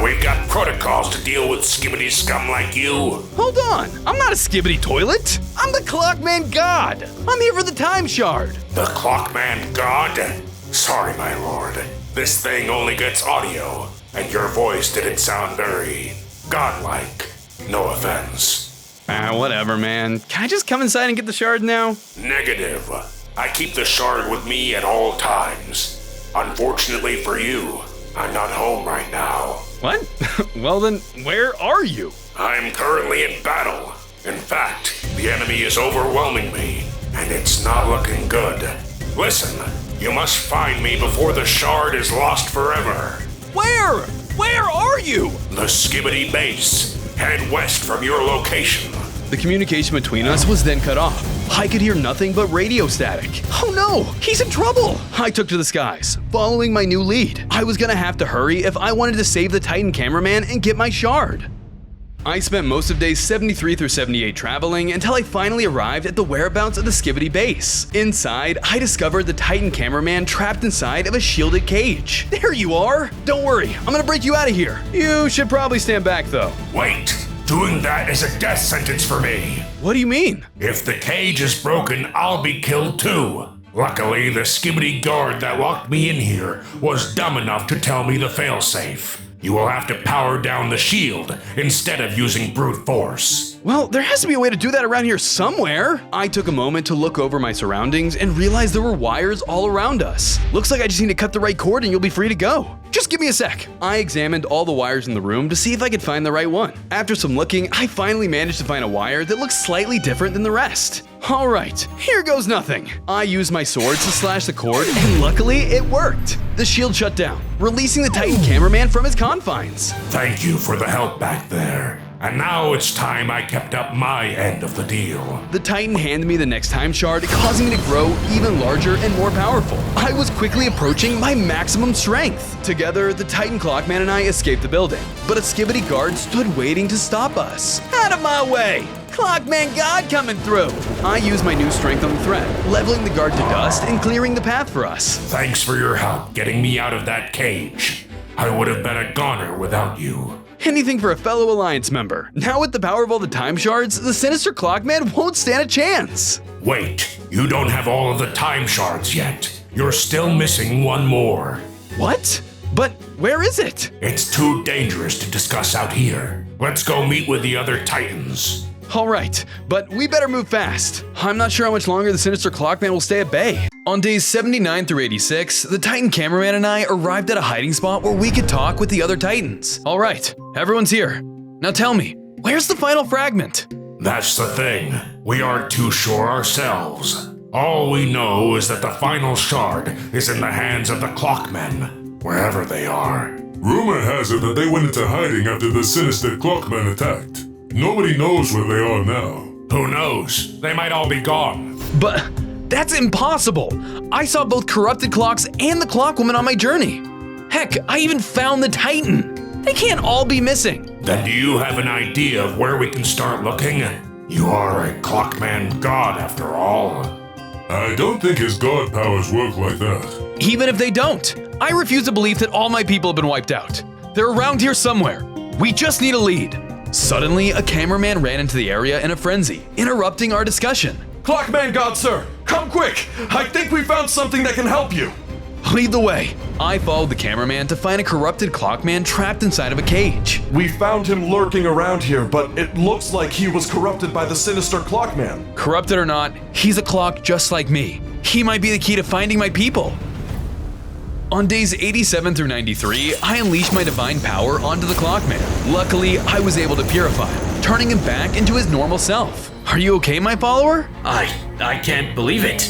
We got protocols to deal with skibidi scum like you. Hold on, I'm not a Skibidi Toilet. I'm the Clockman God. I'm here for the time shard. The Clockman God? Sorry, my lord. This thing only gets audio, and your voice didn't sound very godlike. No offense. Whatever, man. Can I just come inside and get the shard now? Negative. I keep the shard with me at all times. Unfortunately for you, I'm not home right now. What? Well then, where are you? I'm currently in battle. In fact, the enemy is overwhelming me, and it's not looking good. Listen, you must find me before the shard is lost forever. Where? Where are you? The Skibidi base. Head west from your location. The communication between us was then cut off. I could hear nothing but radio static. Oh no, he's in trouble! I took to the skies, following my new lead. I was gonna have to hurry if I wanted to save the Titan cameraman and get my shard. I spent most of days 73 through 78 traveling until I finally arrived at the whereabouts of the Skibidi base. Inside, I discovered the Titan cameraman trapped inside of a shielded cage. There you are! Don't worry, I'm gonna break you out of here. You should probably stand back though. Wait! Doing that is a death sentence for me. What do you mean? If the cage is broken, I'll be killed too. Luckily, the Skibidi guard that locked me in here was dumb enough to tell me the failsafe. You will have to power down the shield instead of using brute force. Well, there has to be a way to do that around here somewhere. I took a moment to look over my surroundings and realized there were wires all around us. Looks like I just need to cut the right cord and you'll be free to go. Just give me a sec. I examined all the wires in the room to see if I could find the right one. After some looking, I finally managed to find a wire that looks slightly different than the rest. Alright, here goes nothing. I used my sword to slash the cord and luckily it worked. The shield shut down, releasing the Titan cameraman from his confines. Thank you for the help back there. And now it's time I kept up my end of the deal. The Titan handed me the next time shard, causing me to grow even larger and more powerful. I was quickly approaching my maximum strength. Together, the Titan Clockman and I escaped the building, but a Skibidi guard stood waiting to stop us. Out of my way! Clockman God coming through! I used my new strength on the threat, leveling the guard to dust and clearing the path for us. Thanks for your help getting me out of that cage. I would have been a goner without you. Anything for a fellow Alliance member. Now with the power of all the time shards, the Sinister Clockman won't stand a chance. Wait, you don't have all of the time shards yet. You're still missing one more. What? But where is it? It's too dangerous to discuss out here. Let's go meet with the other Titans. Alright, but we better move fast. I'm not sure how much longer the Sinister Clockman will stay at bay. On days 79 through 86, the Titan cameraman and I arrived at a hiding spot where we could talk with the other Titans. Alright, everyone's here. Now tell me, where's the final fragment? That's the thing. We aren't too sure ourselves. All we know is that the final shard is in the hands of the Clockmen, wherever they are. Rumor has it that they went into hiding after the Sinister Clockman attacked. Nobody knows where they are now. Who knows? They might all be gone. But that's impossible! I saw both corrupted clocks and the Clockwoman on my journey. Heck, I even found the Titan. They can't all be missing. Then do you have an idea of where we can start looking? You are a Clockman God after all. I don't think his god powers work like that. Even if they don't, I refuse to believe that all my people have been wiped out. They're around here somewhere. We just need a lead. Suddenly, a cameraman ran into the area in a frenzy, interrupting our discussion. Clockman God, sir! Come quick! I think we found something that can help you! Lead the way. I followed the cameraman to find a corrupted Clockman trapped inside of a cage. We found him lurking around here, but it looks like he was corrupted by the Sinister Clockman. Corrupted or not, he's a clock just like me. He might be the key to finding my people. On days 87 through 93, I unleashed my divine power onto the Clockman. Luckily, I was able to purify him, turning him back into his normal self. Are you okay, my follower? I can't believe it.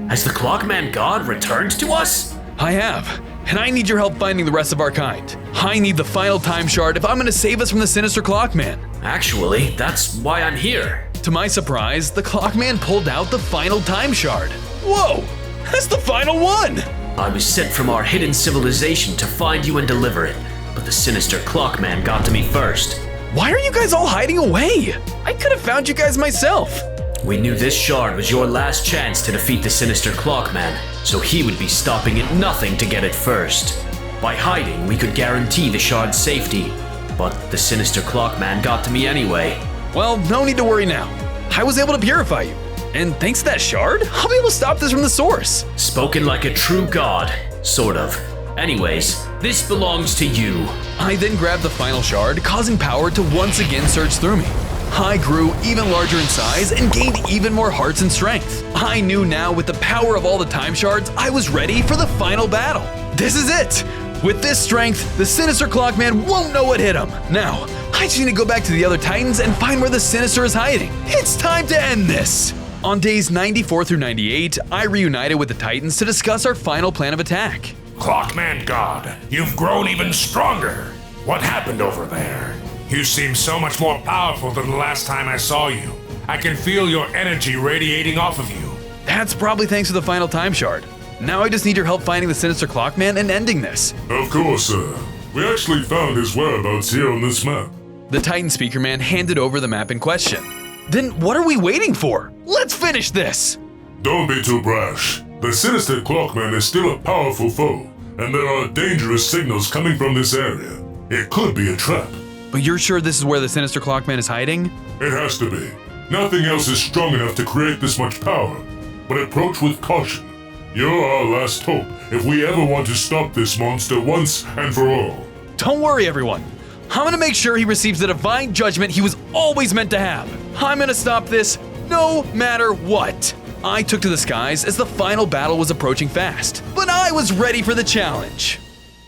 Has the Clockman God returned to us? I have, and I need your help finding the rest of our kind. I need the final time shard if I'm going to save us from the Sinister Clockman. Actually, that's why I'm here. To my surprise, the Clockman pulled out the final time shard. Whoa, that's the final one! I was sent from our hidden civilization to find you and deliver it, but the Sinister Clockman got to me first. Why are you guys all hiding away? I could have found you guys myself. We knew this shard was your last chance to defeat the Sinister Clockman, so he would be stopping at nothing to get it first. By hiding, we could guarantee the shard's safety, but the Sinister Clockman got to me anyway. Well, no need to worry now. I was able to purify you. And thanks to that shard, I'll be able to stop this from the source. Spoken like a true god, sort of. Anyways, this belongs to you. I then grabbed the final shard, causing power to once again surge through me. I grew even larger in size and gained even more hearts and strength. I knew now with the power of all the time shards, I was ready for the final battle. This is it! With this strength, the Sinister Clockman won't know what hit him. Now, I just need to go back to the other Titans and find where the Sinister is hiding. It's time to end this! On days 94 through 98, I reunited with the Titans to discuss our final plan of attack. Clockman God, you've grown even stronger. What happened over there? You seem so much more powerful than the last time I saw you. I can feel your energy radiating off of you. That's probably thanks to the final time shard. Now I just need your help finding the Sinister Clockman and ending this. Of course, sir. We actually found his whereabouts here on this map. The Titan Speaker Man handed over the map in question. Then what are we waiting for? Let's finish this! Don't be too brash. The Sinister Clockman is still a powerful foe, and there are dangerous signals coming from this area. It could be a trap. But you're sure this is where the Sinister Clockman is hiding? It has to be. Nothing else is strong enough to create this much power. But approach with caution. You're our last hope if we ever want to stop this monster once and for all. Don't worry, everyone. I'm gonna make sure he receives the divine judgment he was always meant to have. I'm gonna stop this no matter what. I took to the skies as the final battle was approaching fast, but I was ready for the challenge.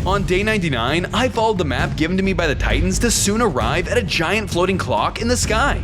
On day 99, I followed the map given to me by the Titans to soon arrive at a giant floating clock in the sky.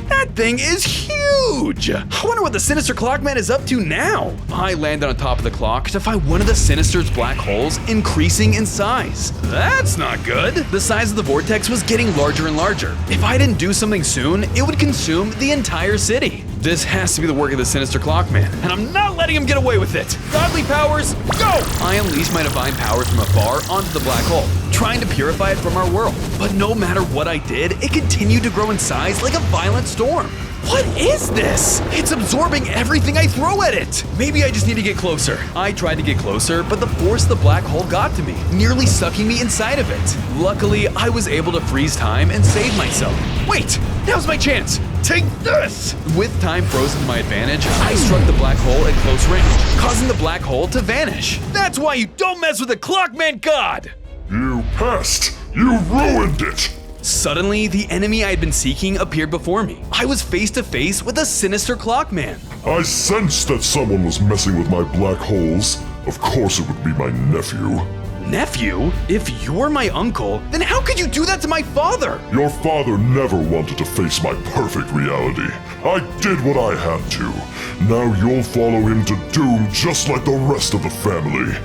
That thing is huge! I wonder what the Sinister Clockman is up to now. I landed on top of the clock to find one of the Sinister's black holes increasing in size. That's not good. The size of the vortex was getting larger and larger. If I didn't do something soon, it would consume the entire city. This has to be the work of the Sinister Clockman, and I'm not letting him get away with it. Godly powers, go! I unleashed my divine powers from afar onto the black hole, trying to purify it from our world. But no matter what I did, it continued to grow in size like a violent storm. What is this? It's absorbing everything I throw at it. Maybe I just need to get closer. I tried to get closer, but the force of the black hole got to me, nearly sucking me inside of it. Luckily, I was able to freeze time and save myself. Wait, now's my chance. Take this! With time frozen to my advantage, I struck the black hole at close range, causing the black hole to vanish. That's why you don't mess with the Clockman God! You pest! You ruined it! Suddenly, the enemy I had been seeking appeared before me. I was face to face with a Sinister Clockman. I sensed that someone was messing with my black holes. Of course it would be my nephew. Nephew? If you're my uncle, then how could you do that to my father? Your father never wanted to face my perfect reality. I did what I had to. Now you'll follow him to doom just like the rest of the family.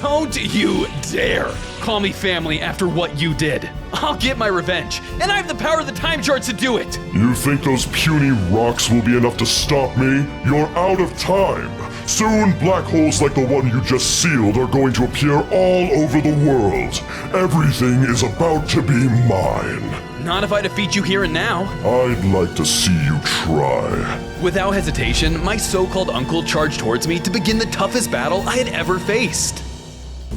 Don't you dare call me family after what you did. I'll get my revenge, and I have the power of the time shards to do it. You think those puny rocks will be enough to stop me? You're out of time. Soon, black holes like the one you just sealed are going to appear all over the world. Everything is about to be mine. Not if I defeat you here and now. I'd like to see you try. Without hesitation, my so-called uncle charged towards me to begin the toughest battle I had ever faced.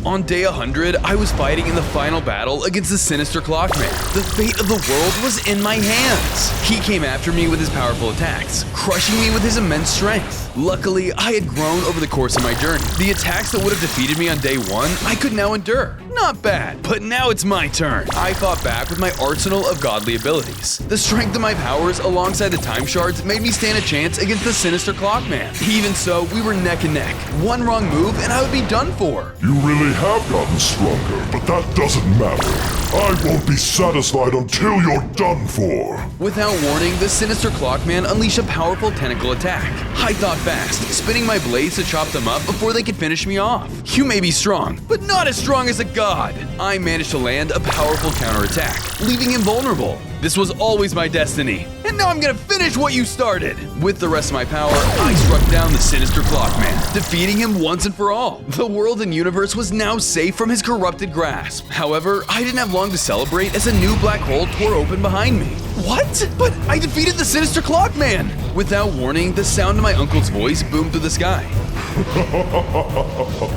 On day 100, I was fighting in the final battle against the Sinister Clockman. The fate of the world was in my hands. He came after me with his powerful attacks, crushing me with his immense strength. Luckily, I had grown over the course of my journey. The attacks that would have defeated me on day 1, I could now endure. Not bad, but now it's my turn. I fought back with my arsenal of godly abilities. The strength of my powers alongside the time shards made me stand a chance against the Sinister Clockman. Even so, we were neck and neck. One wrong move and I would be done for. You really have gotten stronger, but that doesn't matter. I won't be satisfied until you're done for. Without warning, the Sinister Clockman unleashed a powerful tentacle attack. I thought fast, spinning my blades to chop them up before they could finish me off. You may be strong, but not as strong as a god. I managed to land a powerful counterattack, leaving him vulnerable. This was always my destiny, and now I'm gonna finish what you started. With the rest of my power, I struck down the Sinister Clockman, defeating him once and for all. The world and universe was now safe from his corrupted grasp. However, I didn't have long to celebrate as a new black hole tore open behind me. What? But I defeated the Sinister Clockman! Without warning, the sound of my uncle's voice boomed through the sky.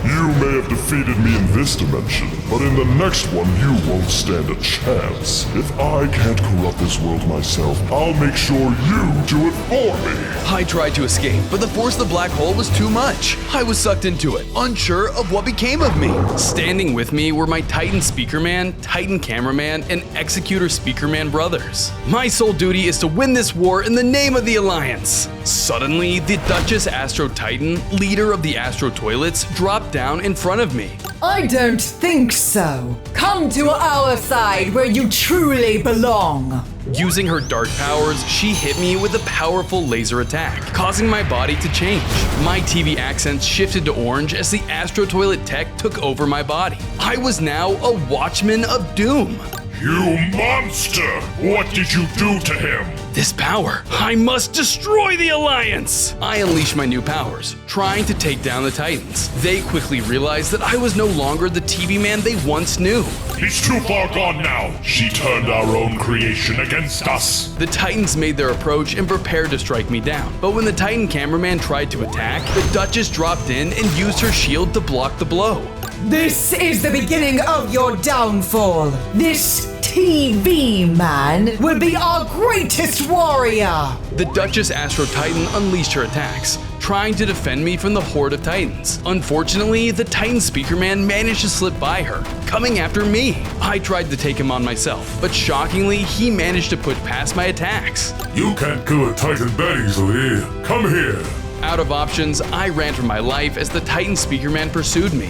You may have defeated me in this dimension, but in the next one you won't stand a chance. If I can't corrupt this world myself, I'll make sure you do it for me. I tried to escape, but the force of the black hole was too much. I was sucked into it, unsure of what became of me. Standing with me were my Titan Speakerman, Titan Cameraman, and Executor Speakerman brothers. My sole duty is to win this war in the name of the Alliance. Suddenly, the Duchess Astro Titan, leader of the Astro Toilets, dropped down in front of me. I don't think so. Come to our side where you truly belong. Using her dark powers, she hit me with a powerful laser attack, causing my body to change. My TV accents shifted to orange as the Astro Toilet tech took over my body. I was now a Watchman of Doom. You monster! What did you do to him? This power, I must destroy the Alliance! I unleash my new powers, trying to take down the Titans. They quickly realize that I was no longer the TV man they once knew. He's too far gone now. She turned our own creation against us. The Titans made their approach and prepared to strike me down. But when the Titan cameraman tried to attack, the Duchess dropped in and used her shield to block the blow. This is the beginning of your downfall. This TV man will be our greatest warrior. The Duchess Astro Titan unleashed her attacks, trying to defend me from the horde of Titans. Unfortunately, the Titan Speaker Man managed to slip by her, coming after me. I tried to take him on myself, but shockingly, he managed to push past my attacks. You can't kill a Titan that easily. Come here. Out of options, I ran for my life as the Titan Speaker Man pursued me.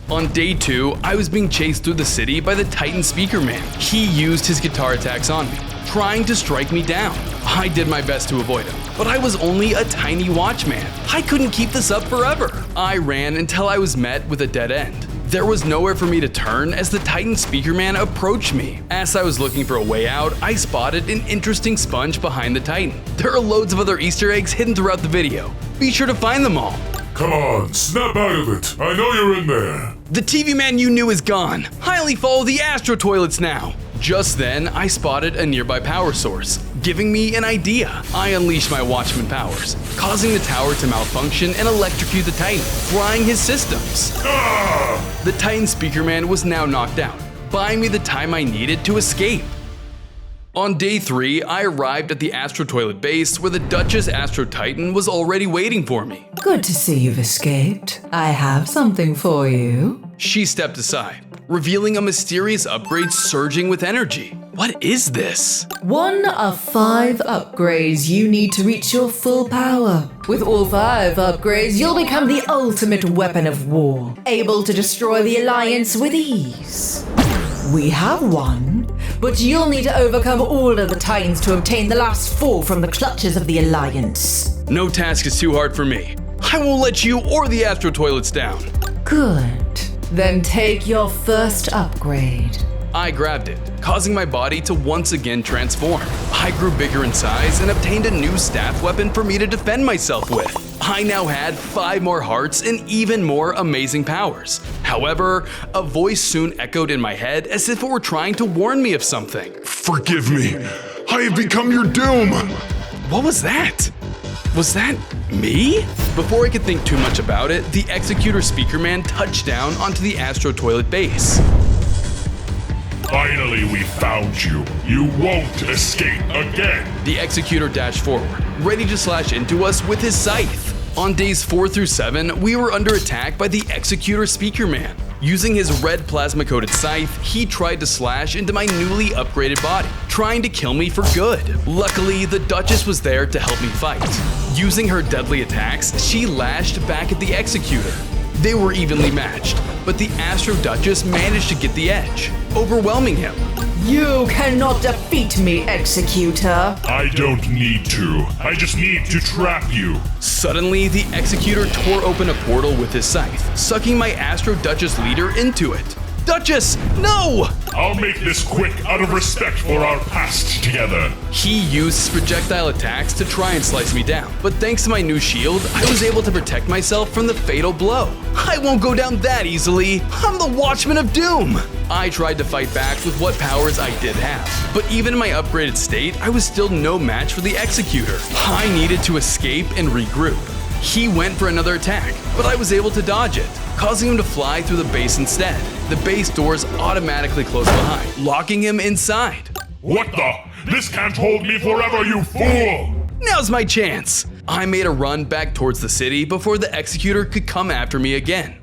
On day 2, I was being chased through the city by the Titan Speaker Man. He used his guitar attacks on me, trying to strike me down. I did my best to avoid him, but I was only a tiny watchman. I couldn't keep this up forever. I ran until I was met with a dead end. There was nowhere for me to turn as the Titan Speaker Man approached me. As I was looking for a way out, I spotted an interesting sponge behind the Titan. There are loads of other Easter eggs hidden throughout the video. Be sure to find them all. Come on, snap out of it. I know you're in there. The TV man you knew is gone. I only follow the Astro Toilets now. Just then, I spotted a nearby power source, giving me an idea. I unleashed my Watchman powers, causing the tower to malfunction and electrocute the Titan, frying his systems. The Titan Speaker Man was now knocked out, buying me the time I needed to escape. On day 3, I arrived at the Astro Toilet base where the Duchess Astro Titan was already waiting for me. Good to see you've escaped. I have something for you. She stepped aside, revealing a mysterious upgrade surging with energy. What is this? One of 5 upgrades you need to reach your full power. With all 5 upgrades, you'll become the ultimate weapon of war, able to destroy the Alliance with ease. We have one, but you'll need to overcome all of the Titans to obtain the last 4 from the clutches of the Alliance. No task is too hard for me. I won't let you or the Astro Toilets down. Good. Then take your first upgrade. I grabbed it, causing my body to once again transform. I grew bigger in size and obtained a new staff weapon for me to defend myself with. I now had 5 more hearts and even more amazing powers. However, a voice soon echoed in my head as if it were trying to warn me of something. Forgive me. I have become your doom. What was that? Was that me? Before I could think too much about it, the Executor Speaker Man touched down onto the Astro Toilet base. Finally, we found you. You won't escape again. The Executor dashed forward, ready to slash into us with his scythe. On days 4 through 7, we were under attack by the Executor Speaker Man. Using his red plasma-coated scythe, he tried to slash into my newly upgraded body, trying to kill me for good. Luckily, the Duchess was there to help me fight. Using her deadly attacks, she lashed back at the Executor. They were evenly matched, but the Astro Duchess managed to get the edge, overwhelming him. You cannot defeat me, Executor. I don't need to. I just need to trap you. Suddenly, the Executor tore open a portal with his scythe, sucking my Astro Duchess leader into it. Duchess, no! I'll make this quick out of respect for our past together. He used his projectile attacks to try and slice me down, but thanks to my new shield, I was able to protect myself from the fatal blow. I won't go down that easily. I'm the Watchman of Doom. I tried to fight back with what powers I did have, but even in my upgraded state, I was still no match for the Executor. I needed to escape and regroup. He went for another attack, but I was able to dodge it, causing him to fly through the base instead. The base doors automatically closed behind, locking him inside. What the? This can't hold me forever, you fool! Now's my chance! I made a run back towards the city before the Executor could come after me again.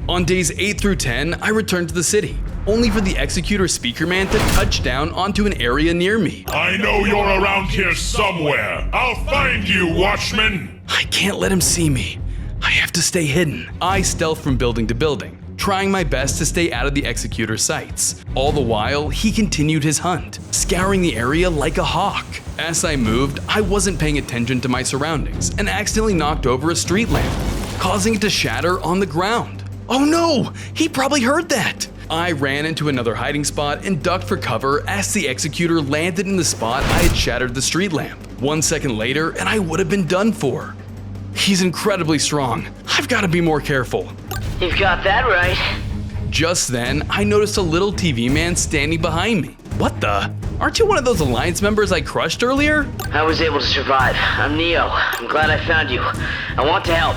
On days 8 through 10, I returned to the city, only for the Executor Speaker Man to touch down onto an area near me. I know you're around here somewhere. I'll find you, Watchman! I can't let him see me. I have to stay hidden. I stealthed from building to building, trying my best to stay out of the Executor's sights. All the while, he continued his hunt, scouring the area like a hawk. As I moved, I wasn't paying attention to my surroundings and accidentally knocked over a street lamp, causing it to shatter on the ground. Oh no! He probably heard that! I ran into another hiding spot and ducked for cover as the executor landed in the spot I had shattered the street lamp. 1 second later, and I would have been done for. He's incredibly strong. I've got to be more careful. You've got that right. Just then, I noticed a little TV man standing behind me. What the? Aren't you one of those Alliance members I crushed earlier? I was able to survive. I'm Neo. I'm glad I found you. I want to help.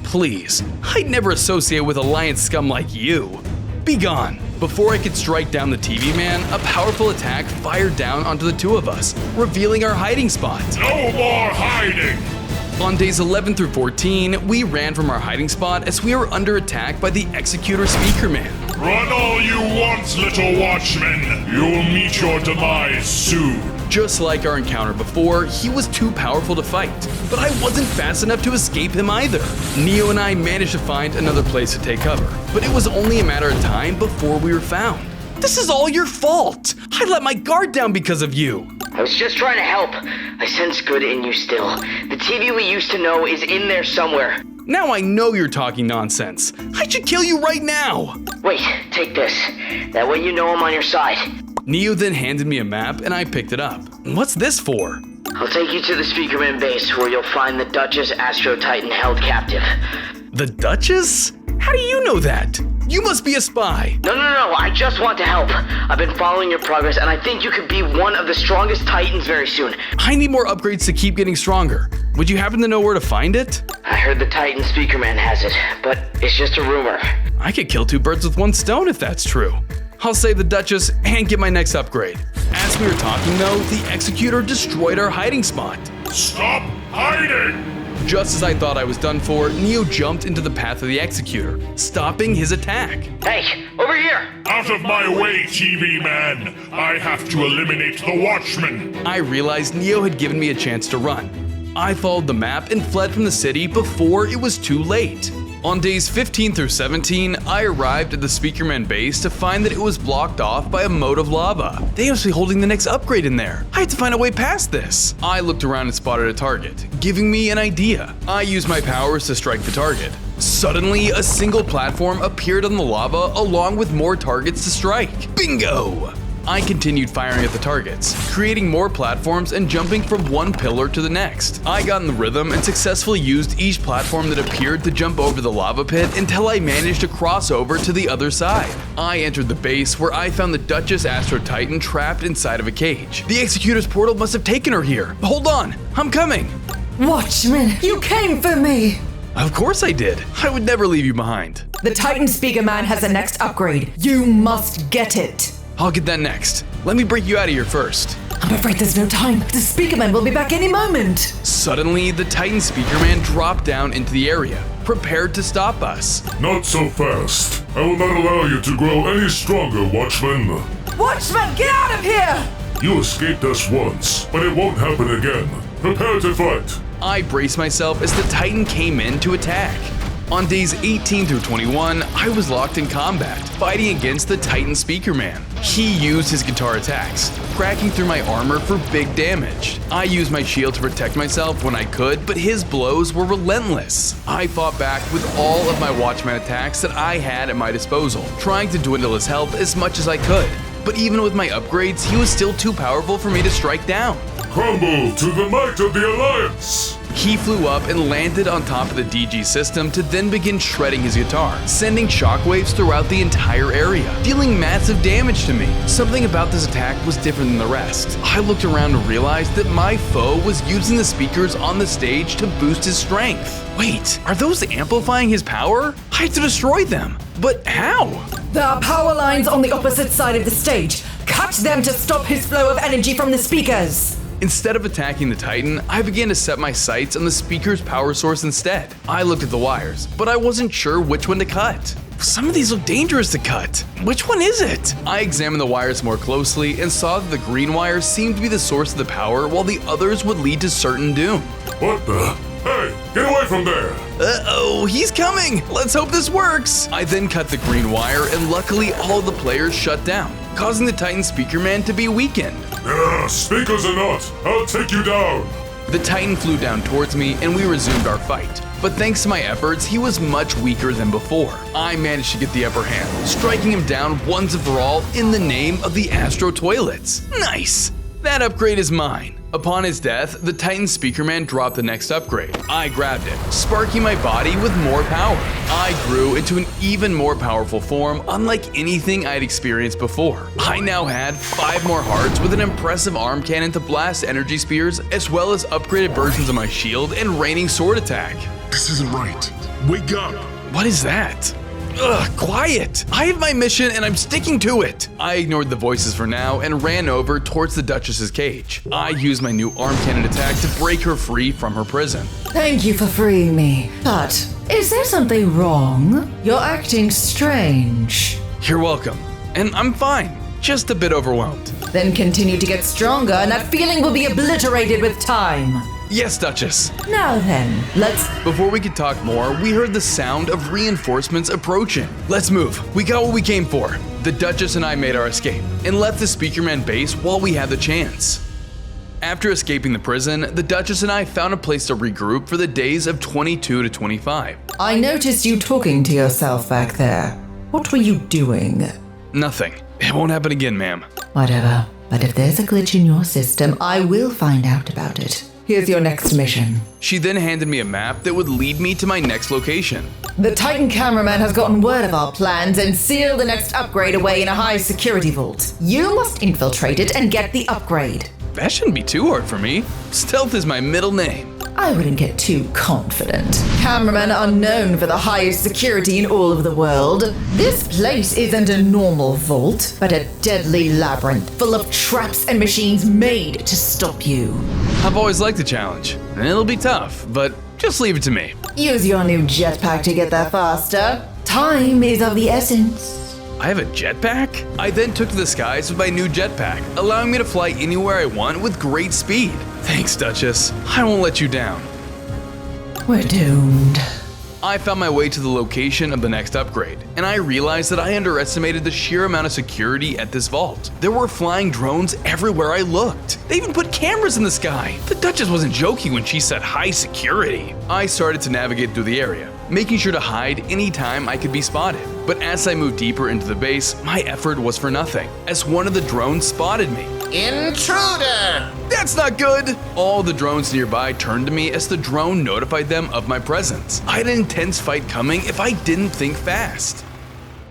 Please, I'd never associate with Alliance scum like you. Be gone. Before I could strike down the TV man, a powerful attack fired down onto the two of us, revealing our hiding spot. No more hiding! On days 11 through 14, we ran from our hiding spot as we were under attack by the Executor Speaker Man. Run all you want, little watchman. You'll meet your demise soon. Just like our encounter before, he was too powerful to fight, but I wasn't fast enough to escape him either. Neo and I managed to find another place to take cover, but it was only a matter of time before we were found. This is all your fault! I let my guard down because of you! I was just trying to help. I sense good in you still. The TV we used to know is in there somewhere. Now I know you're talking nonsense. I should kill you right now! Wait, take this. That way you know I'm on your side. Neo then handed me a map and I picked it up. What's this for? I'll take you to the Speakerman base where you'll find the Duchess Astro Titan held captive. The Duchess? How do you know that? You must be a spy. No, I just want to help. I've been following your progress and I think you could be one of the strongest Titans very soon. I need more upgrades to keep getting stronger. Would you happen to know where to find it? I heard the Titan Speakerman has it, but it's just a rumor. I could kill two birds with one stone if that's true. I'll save the Duchess and get my next upgrade. As we were talking though, the Executor destroyed our hiding spot. Stop hiding! Just as I thought I was done for, Neo jumped into the path of the Executor, stopping his attack. Hey, over here! Out of my way, TV man! I have to eliminate the Watchman! I realized Neo had given me a chance to run. I followed the map and fled from the city before it was too late. On days 15 through 17, I arrived at the Speakerman base to find that it was blocked off by a moat of lava. They must be holding the next upgrade in there. I had to find a way past this. I looked around and spotted a target, giving me an idea. I used my powers to strike the target. Suddenly, a single platform appeared on the lava along with more targets to strike. Bingo! I continued firing at the targets, creating more platforms and jumping from one pillar to the next. I got in the rhythm and successfully used each platform that appeared to jump over the lava pit until I managed to cross over to the other side. I entered the base where I found the Duchess Astro Titan trapped inside of a cage. The Executor's portal must have taken her here. Hold on, I'm coming. Watchman, you came for me! Of course I did. I would never leave you behind. The Titan Speaker Man has the next upgrade. You must get it. I'll get that next. Let me break you out of here first. I'm afraid there's no time. The Speaker Man will be back any moment. Suddenly, the Titan Speaker Man dropped down into the area, prepared to stop us. Not so fast. I will not allow you to grow any stronger, Watchman. Watchman, get out of here! You escaped us once, but it won't happen again. Prepare to fight. I braced myself as the Titan came in to attack. On days 18 through 21, I was locked in combat, fighting against the Titan Speaker Man. He used his guitar attacks, cracking through my armor for big damage. I used my shield to protect myself when I could, but his blows were relentless. I fought back with all of my Watchman attacks that I had at my disposal, trying to dwindle his health as much as I could. But even with my upgrades, he was still too powerful for me to strike down. Crumble to the might of the Alliance! He flew up and landed on top of the DG system to then begin shredding his guitar, sending shockwaves throughout the entire area, dealing massive damage to me. Something about this attack was different than the rest. I looked around and realized that my foe was using the speakers on the stage to boost his strength. Wait, are those amplifying his power? I have to destroy them. But how? There are power lines on the opposite side of the stage. Cut them to stop his flow of energy from the speakers. Instead of attacking the Titan, I began to set my sights on the speaker's power source instead. I looked at the wires, but I wasn't sure which one to cut. Some of these look dangerous to cut. Which one is it? I examined the wires more closely and saw that the green wires seemed to be the source of the power, while the others would lead to certain doom. What the? Hey, get away from there! Uh-oh, he's coming! Let's hope this works! I then cut the green wire, and luckily all of the players shut down, causing the Titan Speaker Man to be weakened. Speakers or not, I'll take you down! The Titan flew down towards me and we resumed our fight. But thanks to my efforts, he was much weaker than before. I managed to get the upper hand, striking him down once and for all in the name of the Astro Toilets. Nice! That upgrade is mine. Upon his death, the Titan Speaker Man dropped the next upgrade. I grabbed it, sparking my body with more power. I grew into an even more powerful form, unlike anything I'd experienced before. I now had 5 more hearts with an impressive arm cannon to blast energy spears, as well as upgraded versions of my shield and raining sword attack. This isn't right. Wake up! What is that? Ugh, quiet! I have my mission and I'm sticking to it! I ignored the voices for now and ran over towards the Duchess's cage. I used my new arm cannon attack to break her free from her prison. Thank you for freeing me. But is there something wrong? You're acting strange. You're welcome. And I'm fine. Just a bit overwhelmed. Then continue to get stronger and that feeling will be obliterated with time. Yes, Duchess. Now then, let's... Before we could talk more, we heard the sound of reinforcements approaching. Let's move. We got what we came for. The Duchess and I made our escape and left the Speakerman base while we had the chance. After escaping the prison, the Duchess and I found a place to regroup for the days of 22 to 25. I noticed you talking to yourself back there. What were you doing? Nothing. It won't happen again, ma'am. Whatever. But if there's a glitch in your system, I will find out about it. Here's your next mission. She then handed me a map that would lead me to my next location. The Titan cameraman has gotten word of our plans and sealed the next upgrade away in a high security vault. You must infiltrate it and get the upgrade. That shouldn't be too hard for me. Stealth is my middle name. I wouldn't get too confident. Cameramen are known for the highest security in all of the world. This place isn't a normal vault, but a deadly labyrinth full of traps and machines made to stop you. I've always liked the challenge, and it'll be tough, but just leave it to me. Use your new jetpack to get there faster. Time is of the essence. I have a jetpack? I then took to the skies with my new jetpack, allowing me to fly anywhere I want with great speed. Thanks, Duchess. I won't let you down. We're doomed. I found my way to the location of the next upgrade, and I realized that I underestimated the sheer amount of security at this vault. There were flying drones everywhere I looked. They even put cameras in the sky. The Duchess wasn't joking when she said high security. I started to navigate through the area, making sure to hide anytime I could be spotted. But as I moved deeper into the base, my effort was for nothing, as one of the drones spotted me. Intruder! That's not good! All the drones nearby turned to me as the drone notified them of my presence. I had an intense fight coming if I didn't think fast.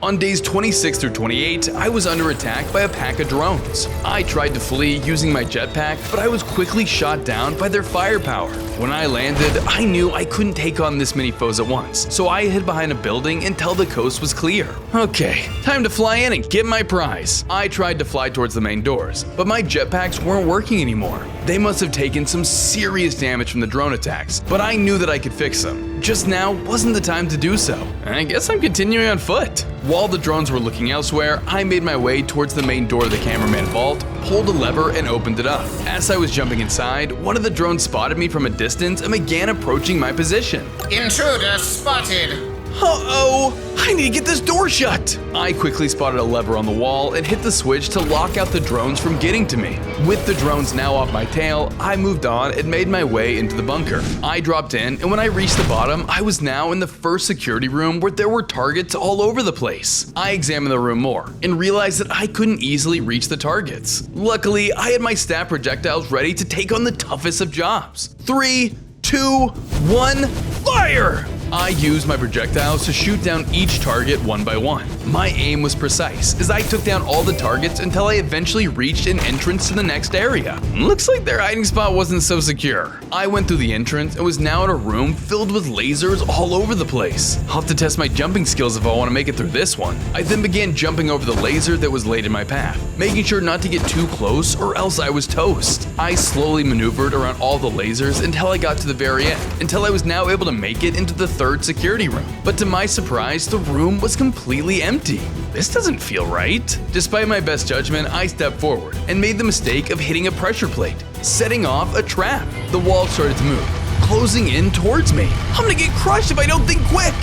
On days 26 through 28, I was under attack by a pack of drones. I tried to flee using my jetpack, but I was quickly shot down by their firepower. When I landed, I knew I couldn't take on this many foes at once, so I hid behind a building until the coast was clear. Okay, time to fly in and get my prize. I tried to fly towards the main doors, but my jetpacks weren't working anymore. They must have taken some serious damage from the drone attacks, but I knew that I could fix them. Just now wasn't the time to do so. I guess I'm continuing on foot. While the drones were looking elsewhere, I made my way towards the main door of the cameraman vault, pulled a lever, and opened it up. As I was jumping inside, one of the drones spotted me from a distance and began approaching my position. Intruder spotted! Uh-oh! I need to get this door shut! I quickly spotted a lever on the wall and hit the switch to lock out the drones from getting to me. With the drones now off my tail, I moved on and made my way into the bunker. I dropped in, and when I reached the bottom, I was now in the first security room where there were targets all over the place. I examined the room more and realized that I couldn't easily reach the targets. Luckily, I had my staff projectiles ready to take on the toughest of jobs. 3, 2, 1, fire! I used my projectiles to shoot down each target one by one. My aim was precise, as I took down all the targets until I eventually reached an entrance to the next area. Looks like their hiding spot wasn't so secure. I went through the entrance and was now in a room filled with lasers all over the place. I'll have to test my jumping skills if I want to make it through this one. I then began jumping over the laser that was laid in my path, making sure not to get too close or else I was toast. I slowly maneuvered around all the lasers until I got to the very end, until I was now able to make it into the third security room. But to my surprise, the room was completely empty. This doesn't feel right. Despite my best judgment, I stepped forward and made the mistake of hitting a pressure plate, setting off a trap. The wall started to move, closing in towards me. I'm gonna get crushed if I don't think quick.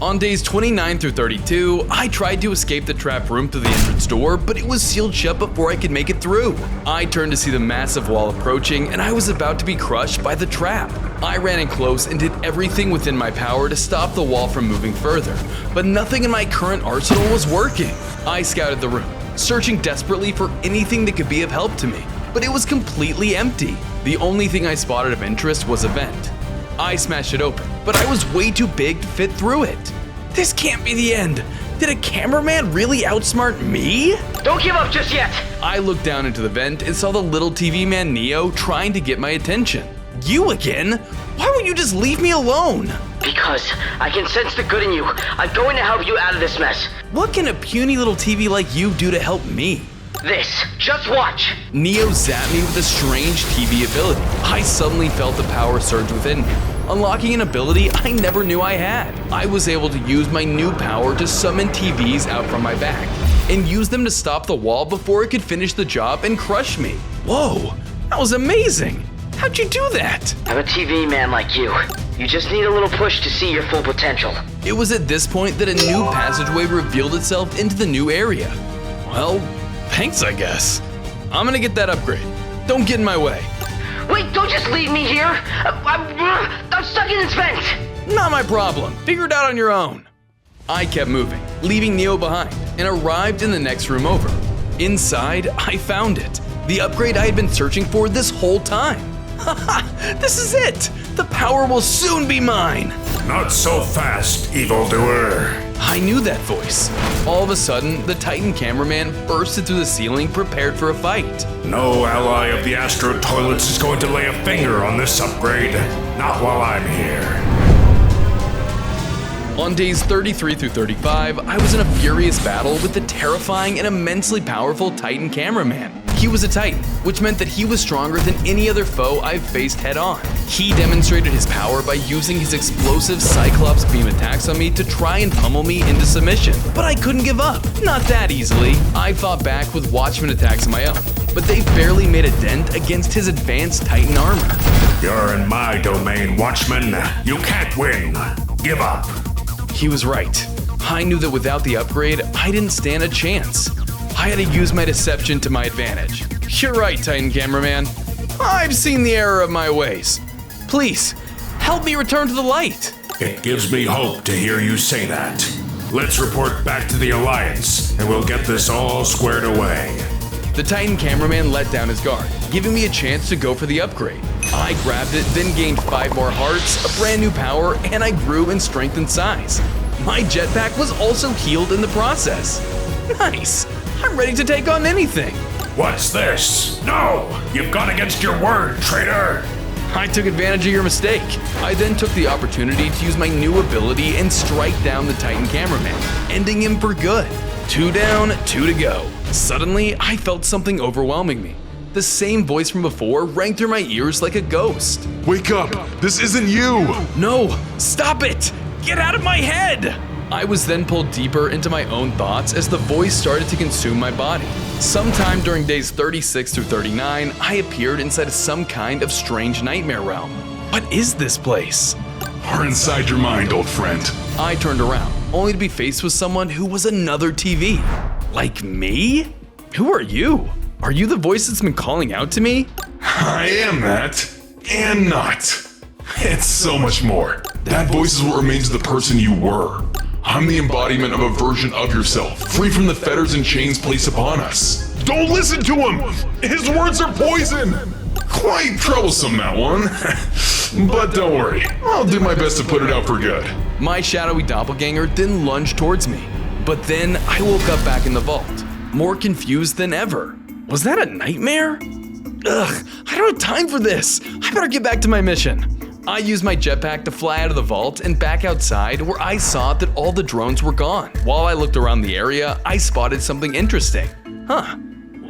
On days 29 through 32, I tried to escape the trap room through the entrance door, but it was sealed shut before I could make it through. I turned to see the massive wall approaching, and I was about to be crushed by the trap. I ran in close and did everything within my power to stop the wall from moving further, but nothing in my current arsenal was working. I scouted the room, searching desperately for anything that could be of help to me, but it was completely empty. The only thing I spotted of interest was a vent. I smashed it open, but I was way too big to fit through it. This can't be the end. Did a cameraman really outsmart me? Don't give up just yet! I looked down into the vent and saw the little TV man Neo trying to get my attention. You again? Why won't you just leave me alone? Because I can sense the good in you. I'm going to help you out of this mess. What can a puny little TV like you do to help me? This. Just watch. Neo zapped me with a strange TV ability. I suddenly felt the power surge within me, unlocking an ability I never knew I had. I was able to use my new power to summon TVs out from my back and use them to stop the wall before it could finish the job and crush me. Whoa, that was amazing. How'd you do that? I'm a TV man like you. You just need a little push to see your full potential. It was at this point that a new passageway revealed itself into the new area. Well, thanks, I guess. I'm gonna get that upgrade. Don't get in my way. Wait, don't just leave me here. I'm stuck in this vent. Not my problem. Figure it out on your own. I kept moving, leaving Neo behind, and arrived in the next room over. Inside, I found it. The upgrade I had been searching for this whole time. Haha, this is it! The power will soon be mine! Not so fast, evildoer. I knew that voice. All of a sudden, the Titan cameraman bursted through the ceiling, prepared for a fight. No ally of the Astro Toilets is going to lay a finger on this upgrade. Not while I'm here. On days 33 through 35, I was in a furious battle with the terrifying and immensely powerful Titan cameraman. He was a Titan, which meant that he was stronger than any other foe I've faced head-on. He demonstrated his power by using his explosive Cyclops beam attacks on me to try and pummel me into submission. But I couldn't give up, not that easily. I fought back with Watchman attacks of my own, but they barely made a dent against his advanced Titan armor. You're in my domain, Watchman. You can't win. Give up. He was right. I knew that without the upgrade, I didn't stand a chance. I had to use my deception to my advantage. You're right, Titan cameraman. I've seen the error of my ways. Please, help me return to the light. It gives me hope to hear you say that. Let's report back to the Alliance, and we'll get this all squared away. The Titan cameraman let down his guard, giving me a chance to go for the upgrade. I grabbed it, then gained 5 more hearts, a brand new power, and I grew in strength and size. My jetpack was also healed in the process. Nice. I'm ready to take on anything. What's this? No! You've gone against your word, traitor! I took advantage of your mistake. I then took the opportunity to use my new ability and strike down the Titan cameraman, ending him for good. 2 down, 2 to go. Suddenly, I felt something overwhelming me. The same voice from before rang through my ears like a ghost. Wake up! This isn't you! No! Stop it! Get out of my head! I was then pulled deeper into my own thoughts as the voice started to consume my body. Sometime during days 36 through 39, I appeared inside of some kind of strange nightmare realm. What is this place? We're inside your mind, old friend. I turned around, only to be faced with someone who was another TV. Like me? Who are you? Are you the voice that's been calling out to me? I am that, and not. It's so much more. That voice is what remains of the person you were. I'm the embodiment of a version of yourself, free from the fetters and chains placed upon us. Don't listen to him! His words are poison! Quite troublesome, that one. But don't worry, I'll do my best to put it out for good. My shadowy doppelganger then lunged towards me. But then I woke up back in the vault, more confused than ever. Was that a nightmare? Ugh, I don't have time for this. I better get back to my mission. I used my jetpack to fly out of the vault and back outside, where I saw that all the drones were gone. While I looked around the area, I spotted something interesting. Huh,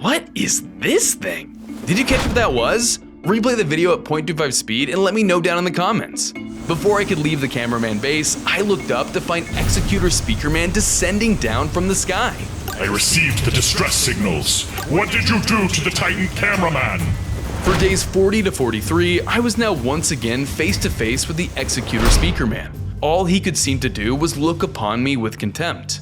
what is this thing? Did you catch what that was? Replay the video at 0.25 speed and let me know down in the comments. Before I could leave the cameraman base, I looked up to find Executor Speakerman descending down from the sky. I received the distress signals. What did you do to the Titan cameraman? For days 40 to 43, I was now once again face to face with the Executor Speakerman. All he could seem to do was look upon me with contempt.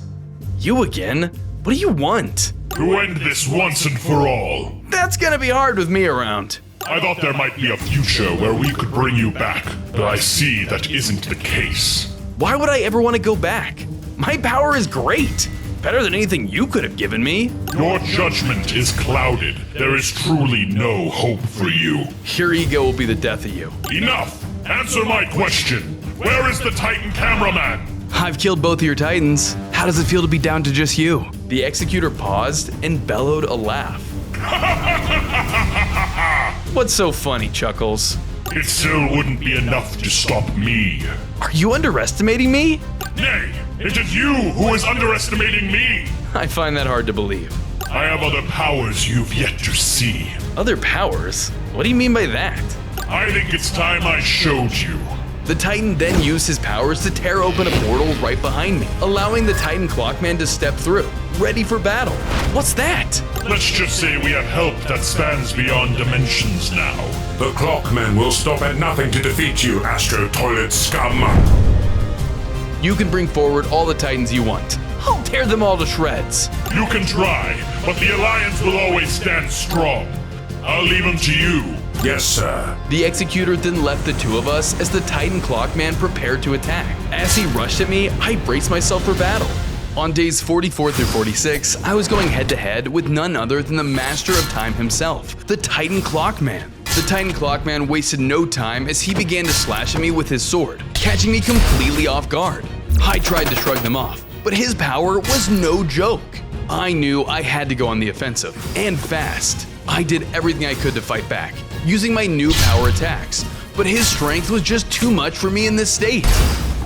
You again? What do you want? To end this once and for all. That's gonna be hard with me around. I thought there might be a future where we could bring you back, but I see that isn't the case. Why would I ever want to go back? My power is great. Better than anything you could have given me. Your judgment is clouded. There is truly no hope for you. Your ego will be the death of you. Enough! Answer my question. Where is the Titan cameraman? I've killed both of your Titans. How does it feel to be down to just you? The Executor paused and bellowed a laugh. What's so funny, Chuckles? It still wouldn't be enough to stop me. Are you underestimating me? Nay, it is you who is underestimating me. I find that hard to believe. I have other powers you've yet to see. Other powers? What do you mean by that? I think it's time I showed you. The Titan then used his powers to tear open a portal right behind me, allowing the Titan Clockman to step through, ready for battle. What's that? Let's just say we have help that spans beyond dimensions now. The Clockmen will stop at nothing to defeat you, Astro Toilet scum. You can bring forward all the Titans you want. I'll tear them all to shreds. You can try, but the Alliance will always stand strong. I'll leave them to you. Yes, sir. The Executor then left the two of us as the Titan Clockman prepared to attack. As he rushed at me, I braced myself for battle. On days 44 through 46, I was going head-to-head with none other than the Master of Time himself, the Titan Clockman. The Titan Clockman wasted no time as he began to slash at me with his sword, catching me completely off guard. I tried to shrug them off, but his power was no joke. I knew I had to go on the offensive, and fast. I did everything I could to fight back, using my new power attacks, but his strength was just too much for me in this state.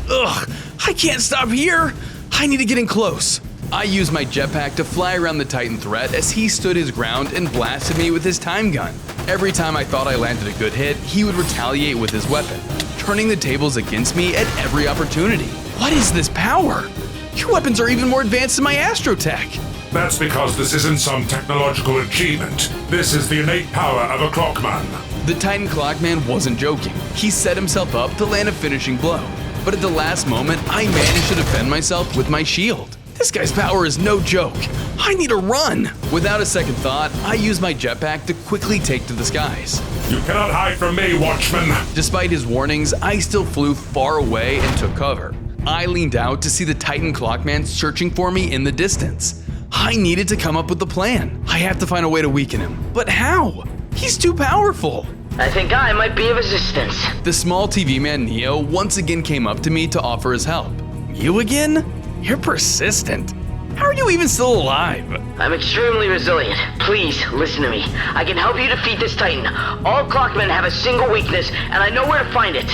Ugh, I can't stop here! I need to get in close. I used my jetpack to fly around the Titan threat as he stood his ground and blasted me with his time gun. Every time I thought I landed a good hit, he would retaliate with his weapon, turning the tables against me at every opportunity. What is this power? Your weapons are even more advanced than my Astrotech. That's because this isn't some technological achievement. This is the innate power of a Clockman. The Titan Clockman wasn't joking. He set himself up to land a finishing blow. But at the last moment, I managed to defend myself with my shield. This guy's power is no joke. I need to run. Without a second thought, I used my jetpack to quickly take to the skies. You cannot hide from me, Watchman. Despite his warnings, I still flew far away and took cover. I leaned out to see the Titan Clockman searching for me in the distance. I needed to come up with a plan. I have to find a way to weaken him. But how? He's too powerful. I think I might be of assistance. The small TV man Neo once again came up to me to offer his help. You again? You're persistent. How are you even still alive? I'm extremely resilient. Please, listen to me. I can help you defeat this Titan. All Clockmen have a single weakness, and I know where to find it.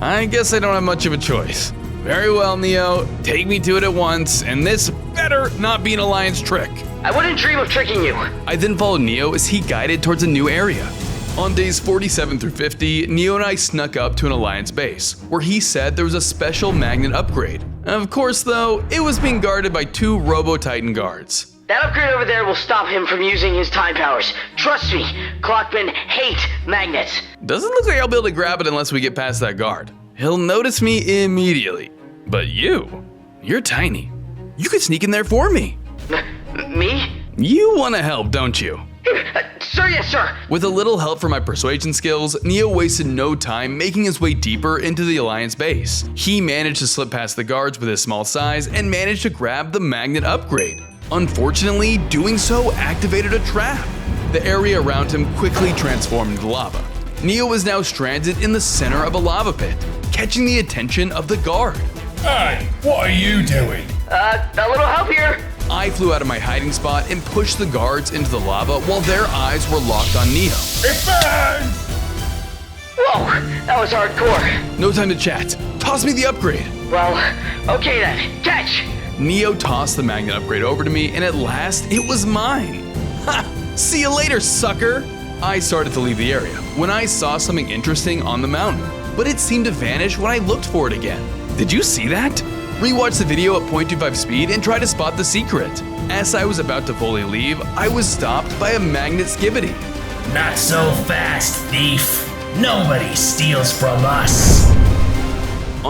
I guess I don't have much of a choice. Very well, Neo. Take me to it at once, and this better not be an Alliance trick. I wouldn't dream of tricking you. I then followed Neo as he guided towards a new area. On days 47 through 50, Neo and I snuck up to an Alliance base, where he said there was a special magnet upgrade. Of course, though, it was being guarded by 2 Robo-Titan guards. That upgrade over there will stop him from using his time powers. Trust me, Clockmen hate magnets. Doesn't look like I'll be able to grab it unless we get past that guard. He'll notice me immediately. But you're tiny. You could sneak in there for me. Me? You want to help, don't you? Sir, yes, sir. With a little help from my persuasion skills, Neo wasted no time making his way deeper into the Alliance base. He managed to slip past the guards with his small size and managed to grab the magnet upgrade. Unfortunately, doing so activated a trap. The area around him quickly transformed into lava. Neo was now stranded in the center of a lava pit, catching the attention of the guard. Hey, what are you doing? A little help here. I flew out of my hiding spot and pushed the guards into the lava while their eyes were locked on Neo. It burns! Whoa, that was hardcore. No time to chat. Toss me the upgrade. Well, okay then. Catch! Neo tossed the magnet upgrade over to me, and at last, it was mine. Ha! See you later, sucker! I started to leave the area when I saw something interesting on the mountain, but it seemed to vanish when I looked for it again. Did you see that? Rewatch the video at 0.25 speed and try to spot the secret. As I was about to fully leave, I was stopped by a magnet Skibidi. Not so fast, thief. Nobody steals from us.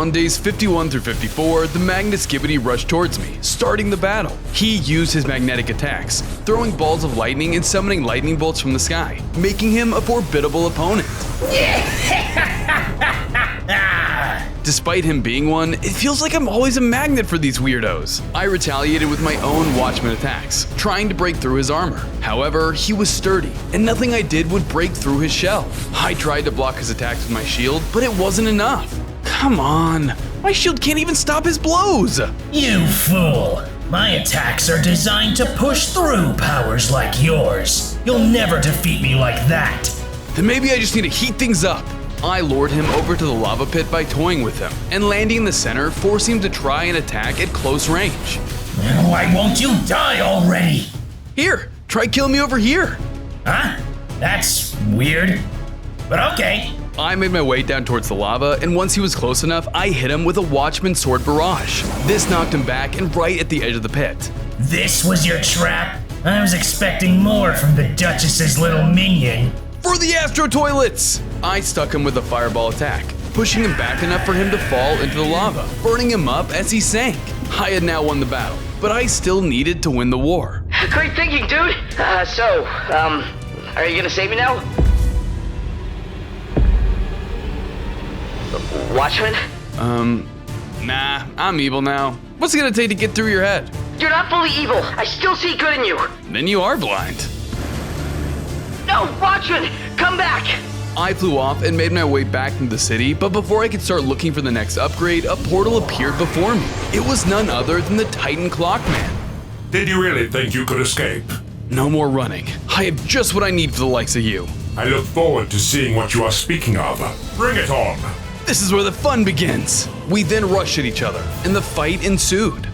On days 51 through 54, the Magnet Skibidi rushed towards me, starting the battle. He used his magnetic attacks, throwing balls of lightning and summoning lightning bolts from the sky, making him a formidable opponent. Despite him being one, it feels like I'm always a magnet for these weirdos. I retaliated with my own Watchman attacks, trying to break through his armor. However, he was sturdy, and nothing I did would break through his shell. I tried to block his attacks with my shield, but it wasn't enough. Come on, my shield can't even stop his blows! You fool! My attacks are designed to push through powers like yours. You'll never defeat me like that. Then maybe I just need to heat things up. I lured him over to the lava pit by toying with him, and landing in the center, forcing him to try and attack at close range. Why won't you die already? Here, try killing me over here. Huh? That's weird. But okay. I made my way down towards the lava, and once he was close enough, I hit him with a Watchman sword barrage. This knocked him back and right at the edge of the pit. This was your trap? I was expecting more from the Duchess's little minion. For the Astro Toilets! I stuck him with a fireball attack, pushing him back enough for him to fall into the lava, burning him up as he sank. I had now won the battle, but I still needed to win the war. Great thinking, dude. Are you gonna save me now? Watchman? Nah, I'm evil now. What's it gonna take to get through your head? You're not fully evil. I still see good in you. Then you are blind. No, Watchman, come back. I flew off and made my way back into the city, but before I could start looking for the next upgrade, a portal appeared before me. It was none other than the Titan Clockman. Did you really think you could escape? No more running. I have just what I need for the likes of you. I look forward to seeing what you are speaking of. Bring it on. This is where the fun begins. We then rushed at each other, and the fight ensued.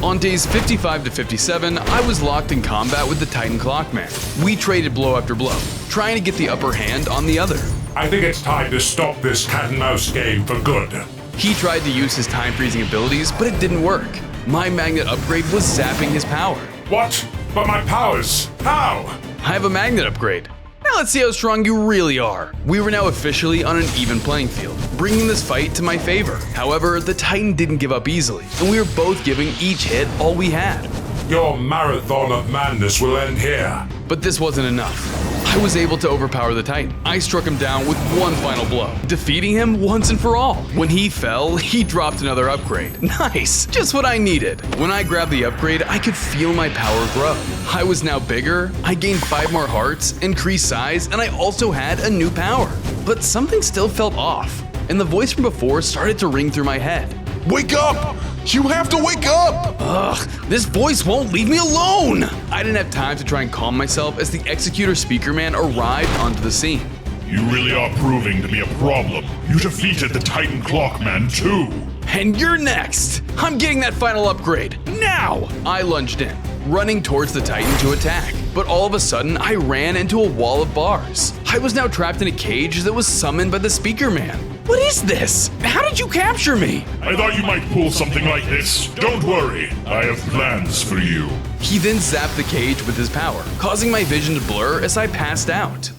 On days 55 to 57, I was locked in combat with the Titan Clockman. We traded blow after blow, trying to get the upper hand on the other. I think it's time to stop this cat and mouse game for good. He tried to use his time freezing abilities, but it didn't work. My magnet upgrade was zapping his power. What? But my powers? How? I have a magnet upgrade. Now let's see how strong you really are. We were now officially on an even playing field, bringing this fight to my favor. However, the Titan didn't give up easily, and we were both giving each hit all we had. Your marathon of madness will end here. But this wasn't enough. I was able to overpower the Titan. I struck him down with one final blow, defeating him once and for all. When he fell, he dropped another upgrade. Nice, just what I needed. When I grabbed the upgrade, I could feel my power grow. I was now bigger, I gained 5 more hearts, increased size, and I also had a new power. But something still felt off, and the voice from before started to ring through my head. Wake up! You have to wake up! Ugh, this voice won't leave me alone! I didn't have time to try and calm myself as the Executor Speaker Man arrived onto the scene. You really are proving to be a problem. You defeated the Titan Clockman too. And you're next! I'm getting that final upgrade, now! I lunged in, running towards the Titan to attack. But all of a sudden, I ran into a wall of bars. I was now trapped in a cage that was summoned by the Speaker Man. What is this? How did you capture me? I thought you might pull something like this. Don't worry, I have plans for you. He then zapped the cage with his power, causing my vision to blur as I passed out.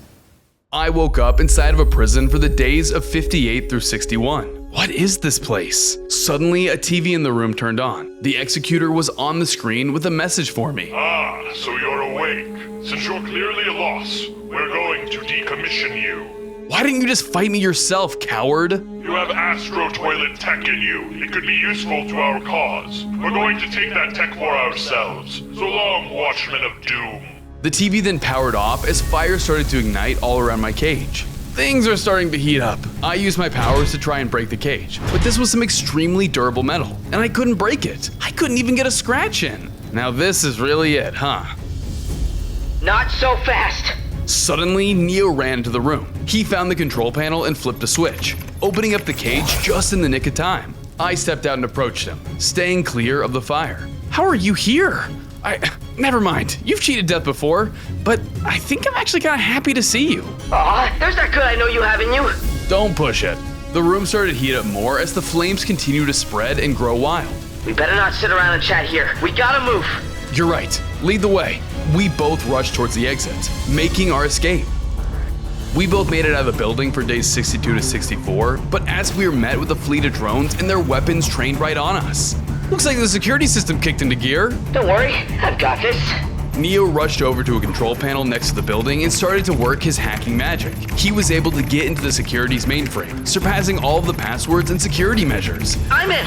I woke up inside of a prison for the days of 58 through 61. What is this place? Suddenly, a TV in the room turned on. The Executor was on the screen with a message for me. Ah, so you're awake. Since you're clearly a loss, we're going to decommission you. Why didn't you just fight me yourself, coward? You have Astro Toilet tech in you. It could be useful to our cause. We're going to take that tech for ourselves. So long, Watchmen of Doom. The TV then powered off as fire started to ignite all around my cage. Things are starting to heat up. I used my powers to try and break the cage, but this was some extremely durable metal, and I couldn't break it. I couldn't even get a scratch in. Now this is really it, huh? Not so fast. Suddenly, Neo ran into the room. He found the control panel and flipped a switch, opening up the cage just in the nick of time. I stepped out and approached him, staying clear of the fire. How are you here? Never mind. You've cheated death before, but I think I'm actually kind of happy to see you. Aw, there's that good I know you have in you. Don't push it. The room started to heat up more as the flames continued to spread and grow wild. We better not sit around and chat here. We gotta move. You're right. Lead the way. We both rushed towards the exit, making our escape. We both made it out of the building for days 62 to 64, but as we were met with a fleet of drones and their weapons trained right on us. Looks like the security system kicked into gear. Don't worry, I've got this. Neo rushed over to a control panel next to the building and started to work his hacking magic. He was able to get into the security's mainframe, surpassing all of the passwords and security measures. I'm in.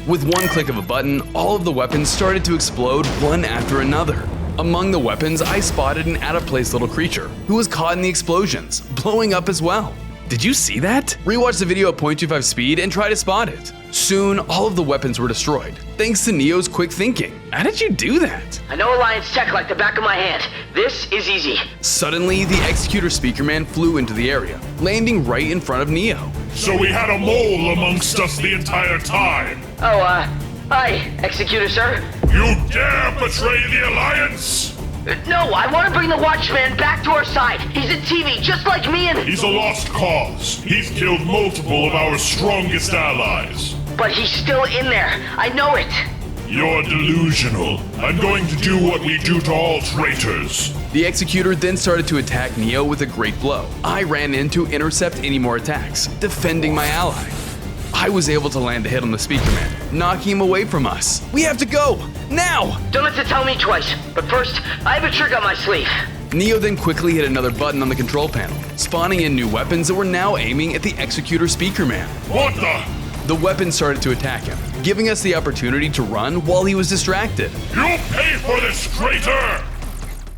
With one click of a button, all of the weapons started to explode one after another. Among the weapons, I spotted an out-of-place little creature who was caught in the explosions, blowing up as well. Did you see that? Rewatch the video at 0.25 speed and try to spot it. Soon, all of the weapons were destroyed, thanks to Neo's quick thinking. How did you do that? I know Alliance tech like the back of my hand. This is easy. Suddenly, the Executor Speakerman flew into the area, landing right in front of Neo. So we had a mole amongst us the entire time. Oh, hi, Executor, sir. You dare betray the Alliance? No, I want to bring the Watchman back to our side. He's a TV, just like me and... He's a lost cause. He's killed multiple of our strongest allies. But he's still in there. I know it. You're delusional. I'm going to do what we do to all traitors. The Executor then started to attack Neo with a great blow. I ran in to intercept any more attacks, defending my ally. I was able to land a hit on the Speakerman, knocking him away from us. We have to go, now! Don't have to tell me twice, but first, I have a trick up my sleeve. Neo then quickly hit another button on the control panel, spawning in new weapons that were now aiming at the Executor Speakerman. What the? The weapons started to attack him, giving us the opportunity to run while he was distracted. You'll pay for this, traitor!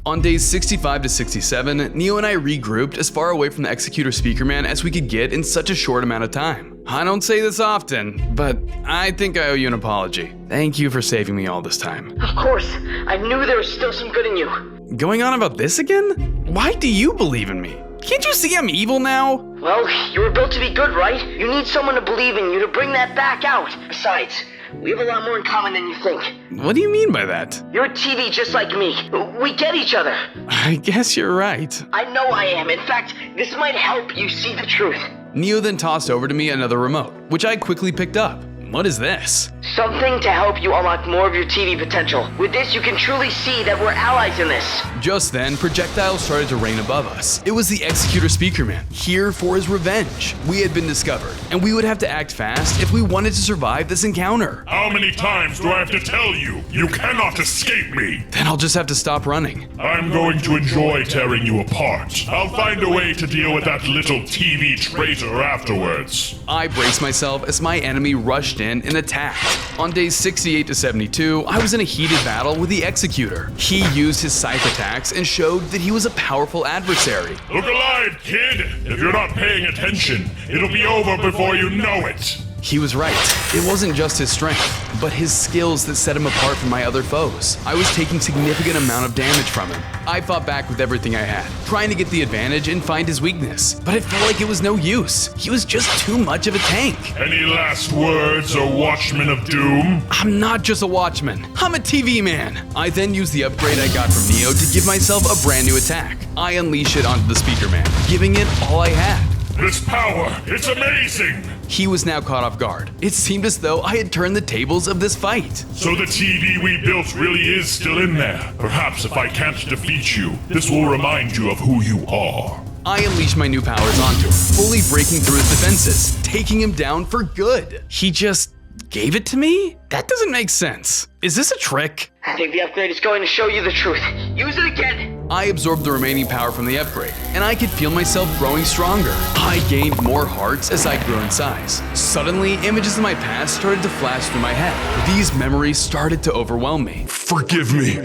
On days 65 to 67, Neo and I regrouped as far away from the Executor Speakerman as we could get in such a short amount of time. I don't say this often, but I think I owe you an apology. Thank you for saving me all this time. Of course, I knew there was still some good in you. Going on about this again? Why do you believe in me? Can't you see I'm evil now? Well, you were built to be good, right? You need someone to believe in you to bring that back out. Besides, we have a lot more in common than you think. What do you mean by that? You're a TV just like me. We get each other. I guess you're right. I know I am. In fact, this might help you see the truth. Neo then tossed over to me another remote, which I quickly picked up. What is this? Something to help you unlock more of your TV potential. With this, you can truly see that we're allies in this. Just then, projectiles started to rain above us. It was the Executor Speakerman, here for his revenge. We had been discovered, and we would have to act fast if we wanted to survive this encounter. How many times do I have to tell you? You cannot escape me. Then I'll just have to stop running. I'm going to enjoy tearing you apart. I'll find a way to deal with that little TV traitor afterwards. I braced myself as my enemy rushed in and attacked. On days 68 to 72, I was in a heated battle with the Executor. He used his scythe attacks and showed that he was a powerful adversary. Look alive, kid! If you're not paying attention, it'll be over before you know it! He was right. It wasn't just his strength, but his skills that set him apart from my other foes. I was taking significant amount of damage from him. I fought back with everything I had, trying to get the advantage and find his weakness, but it felt like it was no use. He was just too much of a tank. Any last words, O Watchman of Doom? I'm not just a watchman. I'm a TV man. I then used the upgrade I got from Neo to give myself a brand new attack. I unleashed it onto the Speakerman, giving it all I had. This power, it's amazing! He was now caught off guard. It seemed as though I had turned the tables of this fight. So the TV we built really is still in there. Perhaps if I can't defeat you, this will remind you of who you are. I unleashed my new powers onto him, fully breaking through his defenses, taking him down for good. He just gave it to me? That doesn't make sense. Is this a trick? I think the upgrade is going to show you the truth. Use it again. I absorbed the remaining power from the upgrade, and I could feel myself growing stronger. I gained more hearts as I grew in size. Suddenly, images of my past started to flash through my head. These memories started to overwhelm me. Forgive me.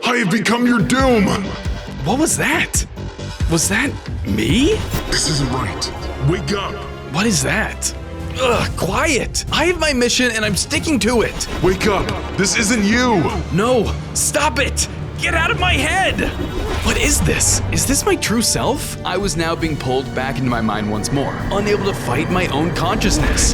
I have become your doom. What was that? Was that me? This isn't right. Wake up. What is that? Ugh, quiet! I have my mission and I'm sticking to it! Wake up! This isn't you! No! Stop it! Get out of my head! What is this? Is this my true self? I was now being pulled back into my mind once more, unable to fight my own consciousness.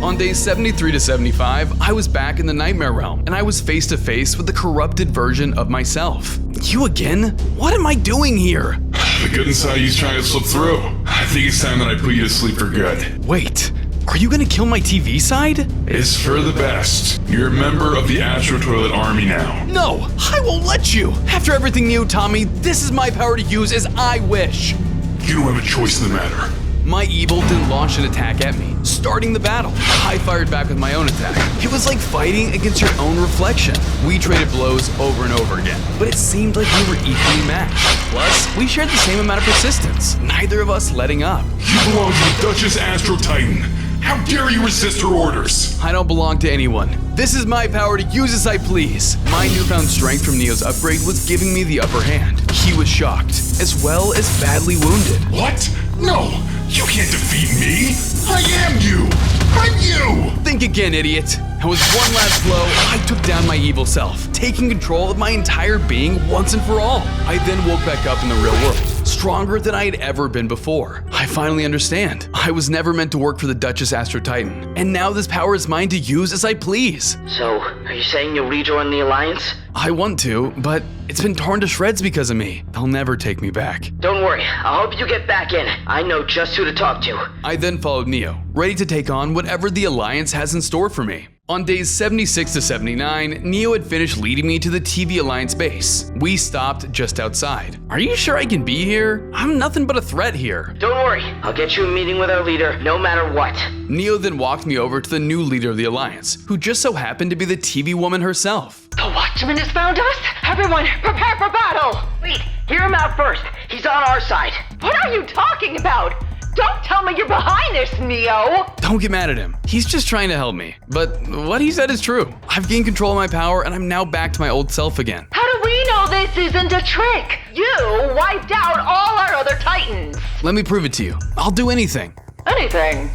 On days 73 to 75, I was back in the Nightmare Realm, and I was face to face with the corrupted version of myself. You again? What am I doing here? The good inside you's trying to slip through. I think it's time that I put you to sleep for good. Wait, Are you gonna kill my TV side? It's for the best. You're a member of the Astro Toilet army now. No, I won't let you. After everything Neo taught me, this is my power to use as I wish. You don't have a choice in the matter. My evil then launched an attack at me, starting the battle. I fired back with my own attack. It was like fighting against your own reflection. We traded blows over and over again, but it seemed like we were equally matched. Plus, we shared the same amount of persistence, neither of us letting up. You belong to the Duchess Astro Titan. How dare you resist her orders? I don't belong to anyone. This is my power to use as I please. My newfound strength from Neo's upgrade was giving me the upper hand. He was shocked, as well as badly wounded. What? No! You can't defeat me! I am you! I'm you! Think again, idiot. And with one last blow, I took down my evil self, taking control of my entire being once and for all. I then woke back up in the real world, stronger than I had ever been before. I finally understand. I was never meant to work for the Duchess Astro Titan, and now this power is mine to use as I please. So, are you saying you'll rejoin the Alliance? I want to, but it's been torn to shreds because of me. They'll never take me back. Don't worry, I hope you get back in. I know just who to talk to. I then followed Neo, ready to take on whatever the Alliance has in store for me. On days 76 to 79, Neo had finished leading me to the TV Alliance base. We stopped just outside. Are you sure I can be here? I'm nothing but a threat here. Don't worry, I'll get you a meeting with our leader, no matter what. Neo then walked me over to the new leader of the Alliance, who just so happened to be the TV woman herself. The Watchman has found us? Everyone, prepare for battle! Wait, hear him out first. He's on our side. What are you talking about? Don't tell me you're behind this, Neo! Don't get mad at him. He's just trying to help me. But what he said is true. I've gained control of my power and I'm now back to my old self again. How do we know this isn't a trick? You wiped out all our other Titans! Let me prove it to you. I'll do anything. Anything,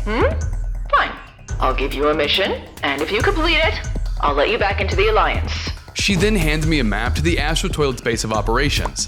Fine. I'll give you a mission, and if you complete it, I'll let you back into the Alliance. She then handed me a map to the Astro Toilet's base of operations.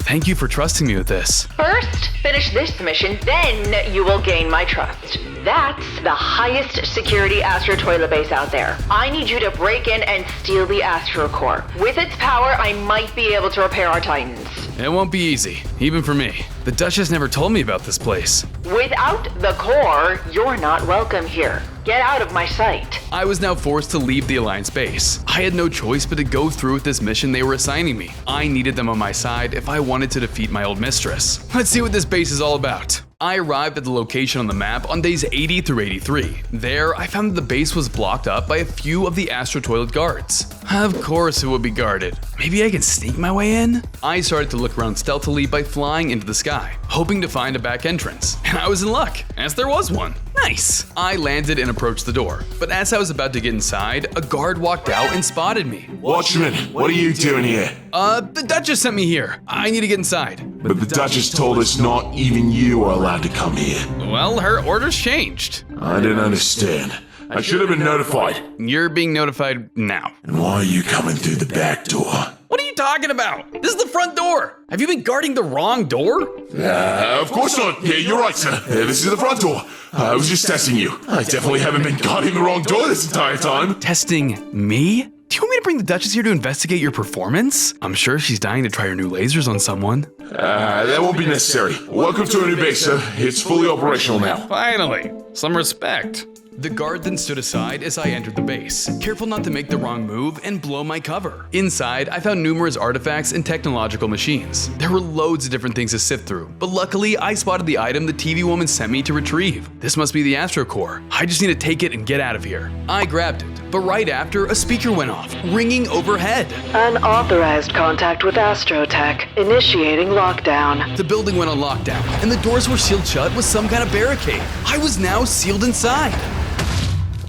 Thank you for trusting me with this. First, finish this mission, then you will gain my trust. That's the highest security Astro Toilet base out there. I need you to break in and steal the Astro Core. With its power, I might be able to repair our Titans. It won't be easy, even for me. The Duchess never told me about this place. Without the core, you're not welcome here. Get out of my sight. I was now forced to leave the Alliance base. I had no choice but to go through with this mission they were assigning me. I needed them on my side if I wanted to defeat my old mistress. Let's see what this base is all about. I arrived at the location on the map on days 80 through 83. There, I found that the base was blocked up by a few of the Astro Toilet guards. Of course it would be guarded. Maybe I can sneak my way in? I started to look around stealthily by flying into the sky, hoping to find a back entrance. And I was in luck, as there was one. Nice! I landed and approached the door, but as I was about to get inside, a guard walked out and spotted me. Watchman, what are you doing here? The Duchess sent me here. I need to get inside. But the Duchess told us not even you are allowed to come here. Well, her orders changed. I don't understand. I should have been notified. You're being notified now. And why are you coming through the back door? What are you talking about? This is the front door. Have you been guarding the wrong door? Of course not. Yeah, you're right, sir. This is the front door. I was just testing you. I definitely haven't been guarding the wrong door this entire time. Testing me? Do you want me to bring the Duchess here to investigate your performance? I'm sure she's dying to try her new lasers on someone. That won't be necessary. Welcome to our new base, sir. It's fully operational now. Finally, some respect. The guard then stood aside as I entered the base, careful not to make the wrong move and blow my cover. Inside, I found numerous artifacts and technological machines. There were loads of different things to sift through, but luckily I spotted the item the TV woman sent me to retrieve. This must be the Astro Core. I just need to take it and get out of here. I grabbed it, but right after, a speaker went off, ringing overhead. Unauthorized contact with Astrotech. Initiating lockdown. The building went on lockdown, and the doors were sealed shut with some kind of barricade. I was now sealed inside.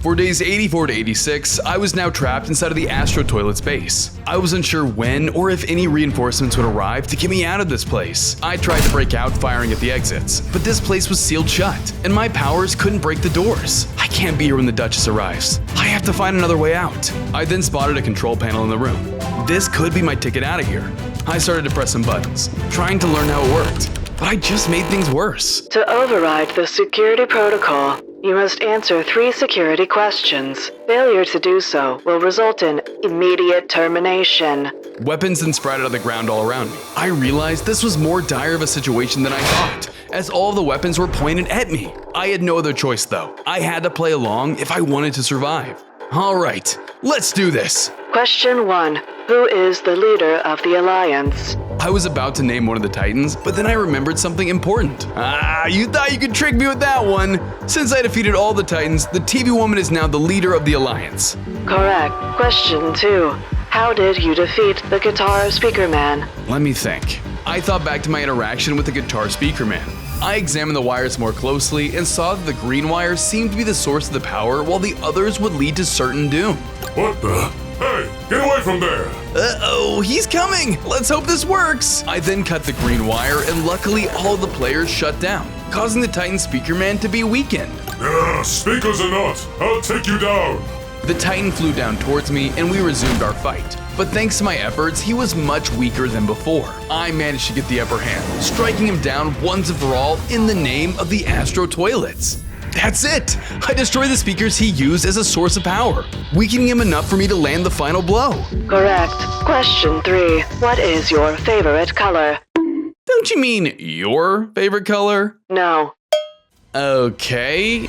For days 84 to 86, I was now trapped inside of the Astro Toilet's base. I was unsure when or if any reinforcements would arrive to get me out of this place. I tried to break out firing at the exits, but this place was sealed shut, and my powers couldn't break the doors. I can't be here when the Duchess arrives. I have to find another way out. I then spotted a control panel in the room. This could be my ticket out of here. I started to press some buttons, trying to learn how it worked, but I just made things worse. To override the security protocol, you must answer 3 security questions. Failure to do so will result in immediate termination. Weapons then sprouted out of the ground all around me. I realized this was more dire of a situation than I thought, as all of the weapons were pointed at me. I had no other choice though. I had to play along if I wanted to survive. Alright, let's do this. Question 1. Who is the leader of the Alliance? I was about to name one of the Titans, but then I remembered something important. You thought you could trick me with that one. Since I defeated all the Titans, the TV woman is now the leader of the Alliance. Correct. Question 2. How did you defeat the Guitar Speaker Man? Let me think. I thought back to my interaction with the Guitar Speaker Man. I examined the wires more closely and saw that the green wires seemed to be the source of the power while the others would lead to certain doom. What the? Hey, get away from there! Uh-oh, he's coming! Let's hope this works! I then cut the green wire and luckily all of the players shut down, causing the Titan Speaker Man to be weakened. Speakers or not, I'll take you down! The Titan flew down towards me and we resumed our fight. But thanks to my efforts, he was much weaker than before. I managed to get the upper hand, striking him down once and for all in the name of the Astro Toilets. That's it! I destroyed the speakers he used as a source of power, weakening him enough for me to land the final blow. Correct. Question 3. What is your favorite color? Don't you mean your favorite color? No. Okay,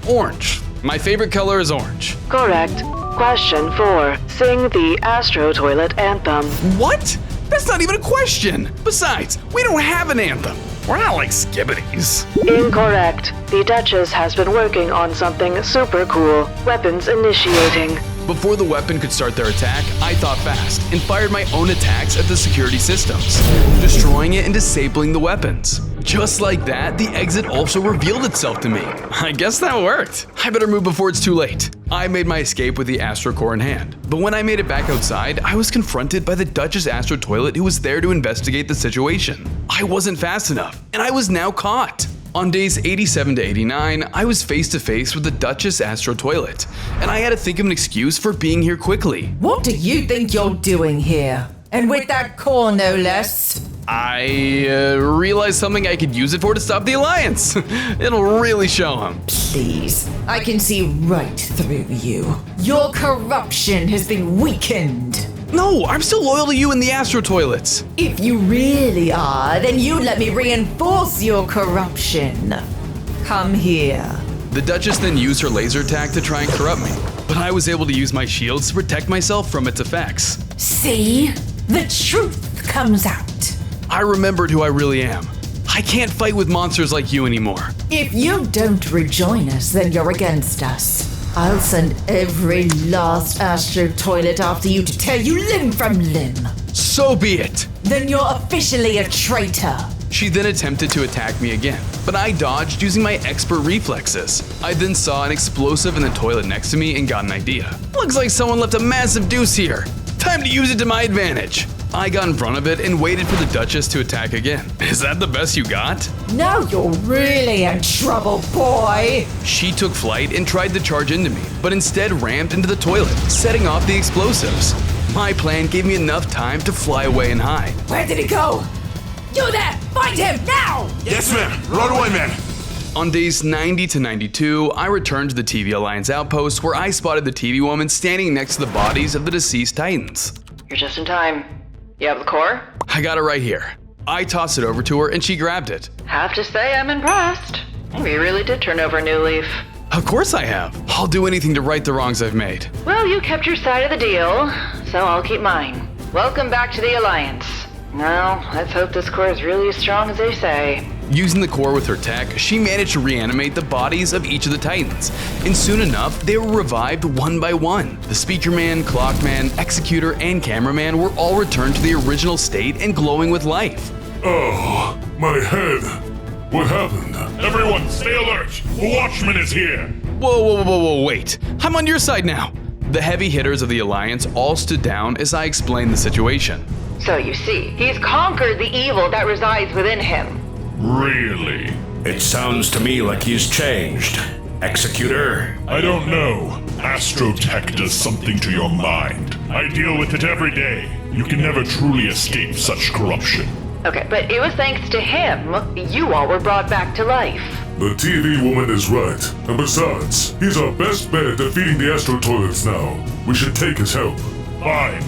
orange. My favorite color is orange. Correct. Question 4. Sing the Astro Toilet anthem. What? That's not even a question! Besides, we don't have an anthem. We're not like Skibidis. Incorrect. The Duchess has been working on something super cool. Weapons initiating. Before the weapon could start their attack, I thought fast and fired my own attacks at the security systems, destroying it and disabling the weapons. Just like that, the exit also revealed itself to me. I guess that worked. I better move before it's too late. I made my escape with the Astro Core in hand, but when I made it back outside, I was confronted by the Duchess Astro Toilet who was there to investigate the situation. I wasn't fast enough, and I was now caught. On days 87 to 89, I was face to face with the Duchess Astro Toilet, and I had to think of an excuse for being here quickly. What do you think you're doing here? And with that core, no less? I realized something I could use it for to stop the Alliance. It'll really show him. Please, I can see right through you. Your corruption has been weakened. No, I'm still loyal to you and the Astro Toilets. If you really are, then you'd let me reinforce your corruption. Come here. The Duchess then used her laser attack to try and corrupt me, but I was able to use my shields to protect myself from its effects. See? The truth comes out. I remembered who I really am. I can't fight with monsters like you anymore. If you don't rejoin us, then you're against us. I'll send every last Astro Toilet after you to tear you limb from limb. So be it. Then you're officially a traitor. She then attempted to attack me again, but I dodged using my expert reflexes. I then saw an explosive in the toilet next to me and got an idea. Looks like someone left a massive deuce here. Time to use it to my advantage. I got in front of it and waited for the Duchess to attack again. Is that the best you got? Now you're really in trouble, boy. She took flight and tried to charge into me, but instead rammed into the toilet, setting off the explosives. My plan gave me enough time to fly away and hide. Where did he go? You there! Find him now! Yes, ma'am. Run away, ma'am. On days 90 to 92, I returned to the TV Alliance outpost where I spotted the TV woman standing next to the bodies of the deceased Titans. You're just in time. You have the core? I got it right here. I tossed it over to her and she grabbed it. Have to say I'm impressed. You really did turn over a new leaf. Of course I have. I'll do anything to right the wrongs I've made. Well, you kept your side of the deal, so I'll keep mine. Welcome back to the Alliance. Now, let's hope this core is really as strong as they say. Using the core with her tech, she managed to reanimate the bodies of each of the Titans, and soon enough, they were revived one by one. The Speaker Man, Clockman, Executor, and Cameraman were all returned to the original state and glowing with life. Oh, my head. What happened? Everyone, stay alert! The Watchman is here! Whoa, wait. I'm on your side now. The heavy hitters of the Alliance all stood down as I explained the situation. So you see, he's conquered the evil that resides within him. Really? It sounds to me like he's changed. Executor? I don't know. Astrotech does something to your mind. I deal with it every day. You can never truly escape such corruption. Okay, but it was thanks to him you all were brought back to life. The TV woman is right. And besides, he's our best bet at defeating the Astro Toilets now. We should take his help. Fine.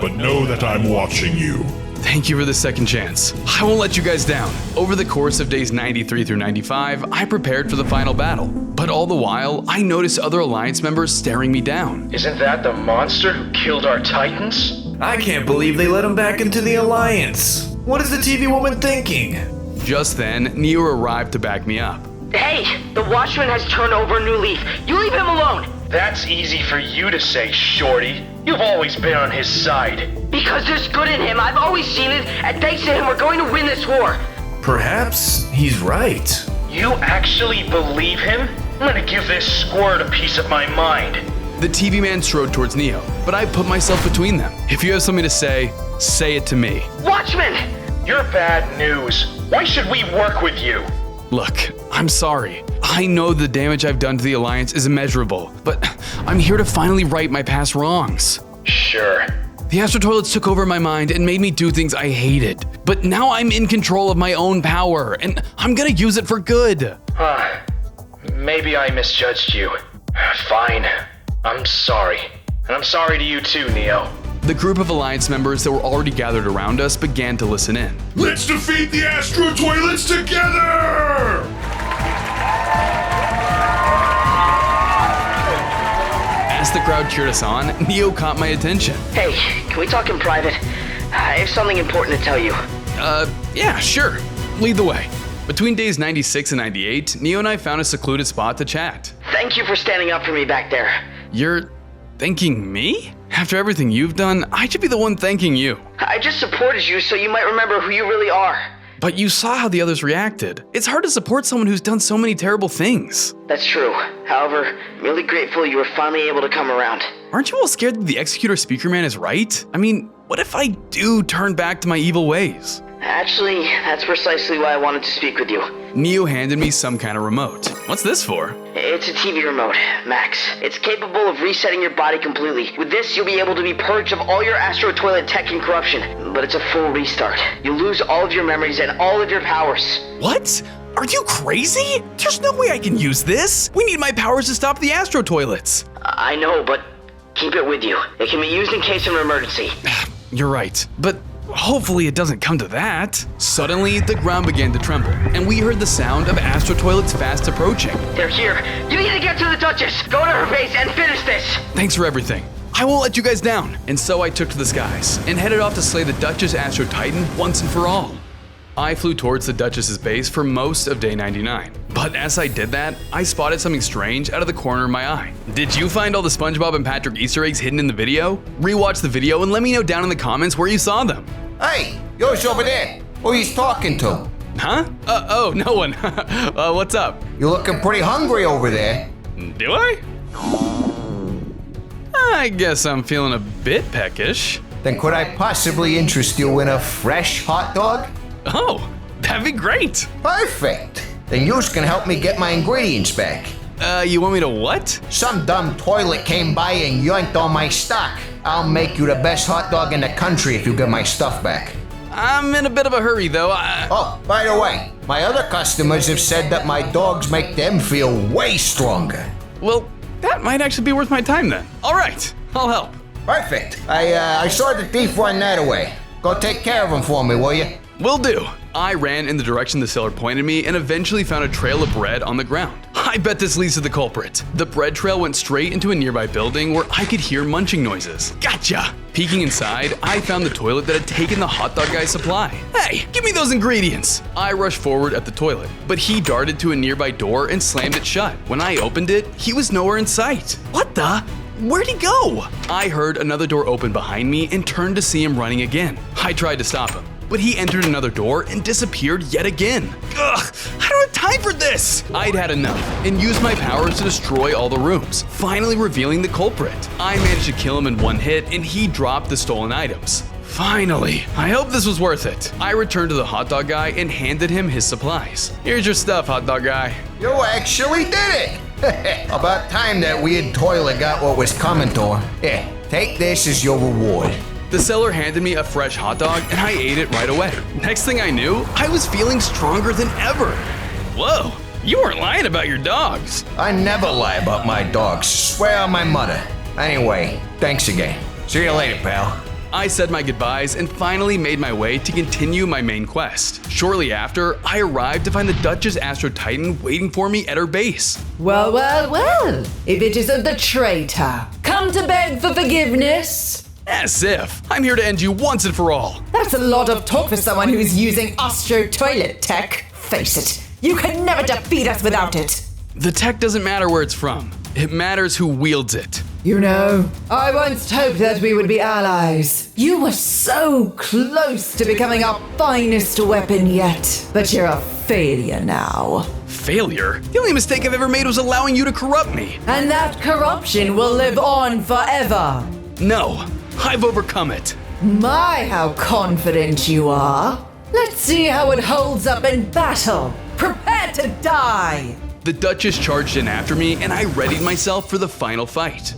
But know that I'm watching you. Thank you for the second chance. I won't let you guys down. Over the course of days 93 through 95, I prepared for the final battle. But all the while, I noticed other Alliance members staring me down. Isn't that the monster who killed our Titans? I can't believe they let him back into the Alliance. What is the TV woman thinking? Just then, Neo arrived to back me up. Hey, the Watchman has turned over a new leaf. You leave him alone. That's easy for you to say, Shorty. You've always been on his side. Because there's good in him. I've always seen it, and thanks to him, we're going to win this war. Perhaps he's right. You actually believe him? I'm gonna give this squirt a piece of my mind. The TV man strode towards Neo, but I put myself between them. If you have something to say it to me. Watchman! You're bad news. Why should we work with you? Look, I'm sorry. I know the damage I've done to the Alliance is immeasurable, but I'm here to finally right my past wrongs. Sure. The Astro Toilets took over my mind and made me do things I hated. But now I'm in control of my own power, and I'm gonna use it for good. Maybe I misjudged you. Fine. I'm sorry. And I'm sorry to you too, Neo. The group of Alliance members that were already gathered around us began to listen in. Let's defeat the Astro Toilets together! As the crowd cheered us on, Neo caught my attention. Hey, can we talk in private? I have something important to tell you. Yeah, sure. Lead the way. Between days 96 and 98, Neo and I found a secluded spot to chat. Thank you for standing up for me back there. You're thanking me? After everything you've done, I should be the one thanking you. I just supported you so you might remember who you really are. But you saw how the others reacted. It's hard to support someone who's done so many terrible things. That's true. However, I'm really grateful you were finally able to come around. Aren't you all scared that the Executor Speaker Man is right? I mean, what if I do turn back to my evil ways? Actually, that's precisely why I wanted to speak with you. Neo handed me some kind of remote. What's this for? It's a TV remote, Max. It's capable of resetting your body completely. With this, you'll be able to be purged of all your Astro Toilet tech and corruption. But it's a full restart. You lose all of your memories and all of your powers. What? Are you crazy? There's no way I can use this. We need my powers to stop the Astro Toilets. I know, but keep it with you. It can be used in case of an emergency. You're right, but hopefully it doesn't come to that. Suddenly, the ground began to tremble, and we heard the sound of Astro Toilets fast approaching. They're here. You need to get to the Duchess. Go to her base and finish this. Thanks for everything. I won't let you guys down. And so I took to the skies and headed off to slay the Duchess Astro Titan once and for all. I flew towards the Duchess's base for most of day 99. But as I did that, I spotted something strange out of the corner of my eye. Did you find all the SpongeBob and Patrick Easter eggs hidden in the video? Rewatch the video and let me know down in the comments where you saw them. Hey, yours over there. Who he's talking to? Huh? Oh, no one. What's up? You're looking pretty hungry over there. Do I? I guess I'm feeling a bit peckish. Then could I possibly interest you in a fresh hot dog? Oh, that'd be great. Perfect. Then you can help me get my ingredients back. You want me to what? Some dumb toilet came by and yoinked all my stock. I'll make you the best hot dog in the country if you get my stuff back. I'm in a bit of a hurry, though. Oh, by the way, my other customers have said that my dogs make them feel way stronger. Well, that might actually be worth my time then. All right, I'll help. Perfect. I saw the thief run that away. Go take care of him for me, will you? Will do. I ran in the direction the seller pointed me and eventually found a trail of bread on the ground. I bet this leads to the culprit. The bread trail went straight into a nearby building where I could hear munching noises. Gotcha! Peeking inside, I found the toilet that had taken the hot dog guy's supply. Hey, give me those ingredients! I rushed forward at the toilet, but he darted to a nearby door and slammed it shut. When I opened it, he was nowhere in sight. What the? Where'd he go? I heard another door open behind me and turned to see him running again. I tried to stop him, but he entered another door and disappeared yet again. Ugh, I don't have time for this! I'd had enough and used my powers to destroy all the rooms, finally revealing the culprit. I managed to kill him in one hit and he dropped the stolen items. Finally, I hope this was worth it. I returned to the hot dog guy and handed him his supplies. Here's your stuff, hot dog guy. You actually did it! About time that weird toilet got what was coming to her. Here, take this as your reward. The seller handed me a fresh hot dog and I ate it right away. Next thing I knew, I was feeling stronger than ever. Whoa, you weren't lying about your dogs. I never lie about my dogs, swear on my mother. Anyway, thanks again. See you later, pal. I said my goodbyes and finally made my way to continue my main quest. Shortly after, I arrived to find the Duchess Astro Titan waiting for me at her base. Well, well, well. If it isn't the traitor, come to beg for forgiveness. As if. I'm here to end you once and for all. That's a lot of talk for someone who's using Astro Toilet tech. Face it, you can never defeat us without it. The tech doesn't matter where it's from. It matters who wields it. You know, I once hoped that we would be allies. You were so close to becoming our finest weapon yet. But you're a failure now. Failure? The only mistake I've ever made was allowing you to corrupt me. And that corruption will live on forever. No, I've overcome it. My, how confident you are. Let's see how it holds up in battle. Prepare to die. The Duchess charged in after me, and I readied myself for the final fight.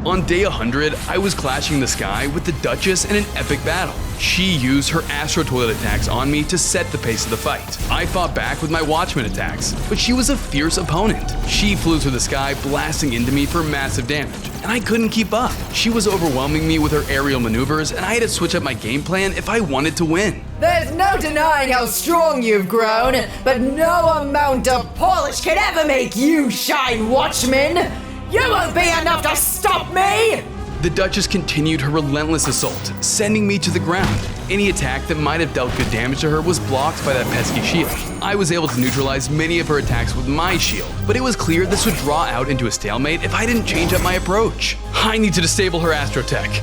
On day 100, I was clashing the sky with the Duchess in an epic battle. She used her Astro Toilet attacks on me to set the pace of the fight. I fought back with my Watchman attacks, but she was a fierce opponent. She flew through the sky, blasting into me for massive damage, and I couldn't keep up. She was overwhelming me with her aerial maneuvers, and I had to switch up my game plan if I wanted to win. There's no denying how strong you've grown, but no amount of polish can ever make you shine, Watchman! You won't be enough to stop me! The Duchess continued her relentless assault, sending me to the ground. Any attack that might have dealt good damage to her was blocked by that pesky shield. I was able to neutralize many of her attacks with my shield, but it was clear this would draw out into a stalemate if I didn't change up my approach. I need to disable her Astrotech.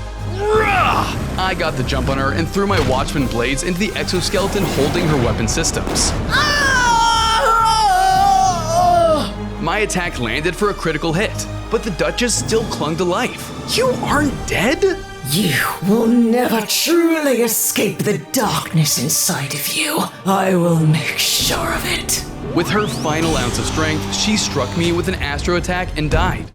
I got the jump on her and threw my Watchman blades into the exoskeleton holding her weapon systems. My attack landed for a critical hit, but the Duchess still clung to life. You aren't dead? You will never truly escape the darkness inside of you. I will make sure of it. With her final ounce of strength, she struck me with an Astro attack and died.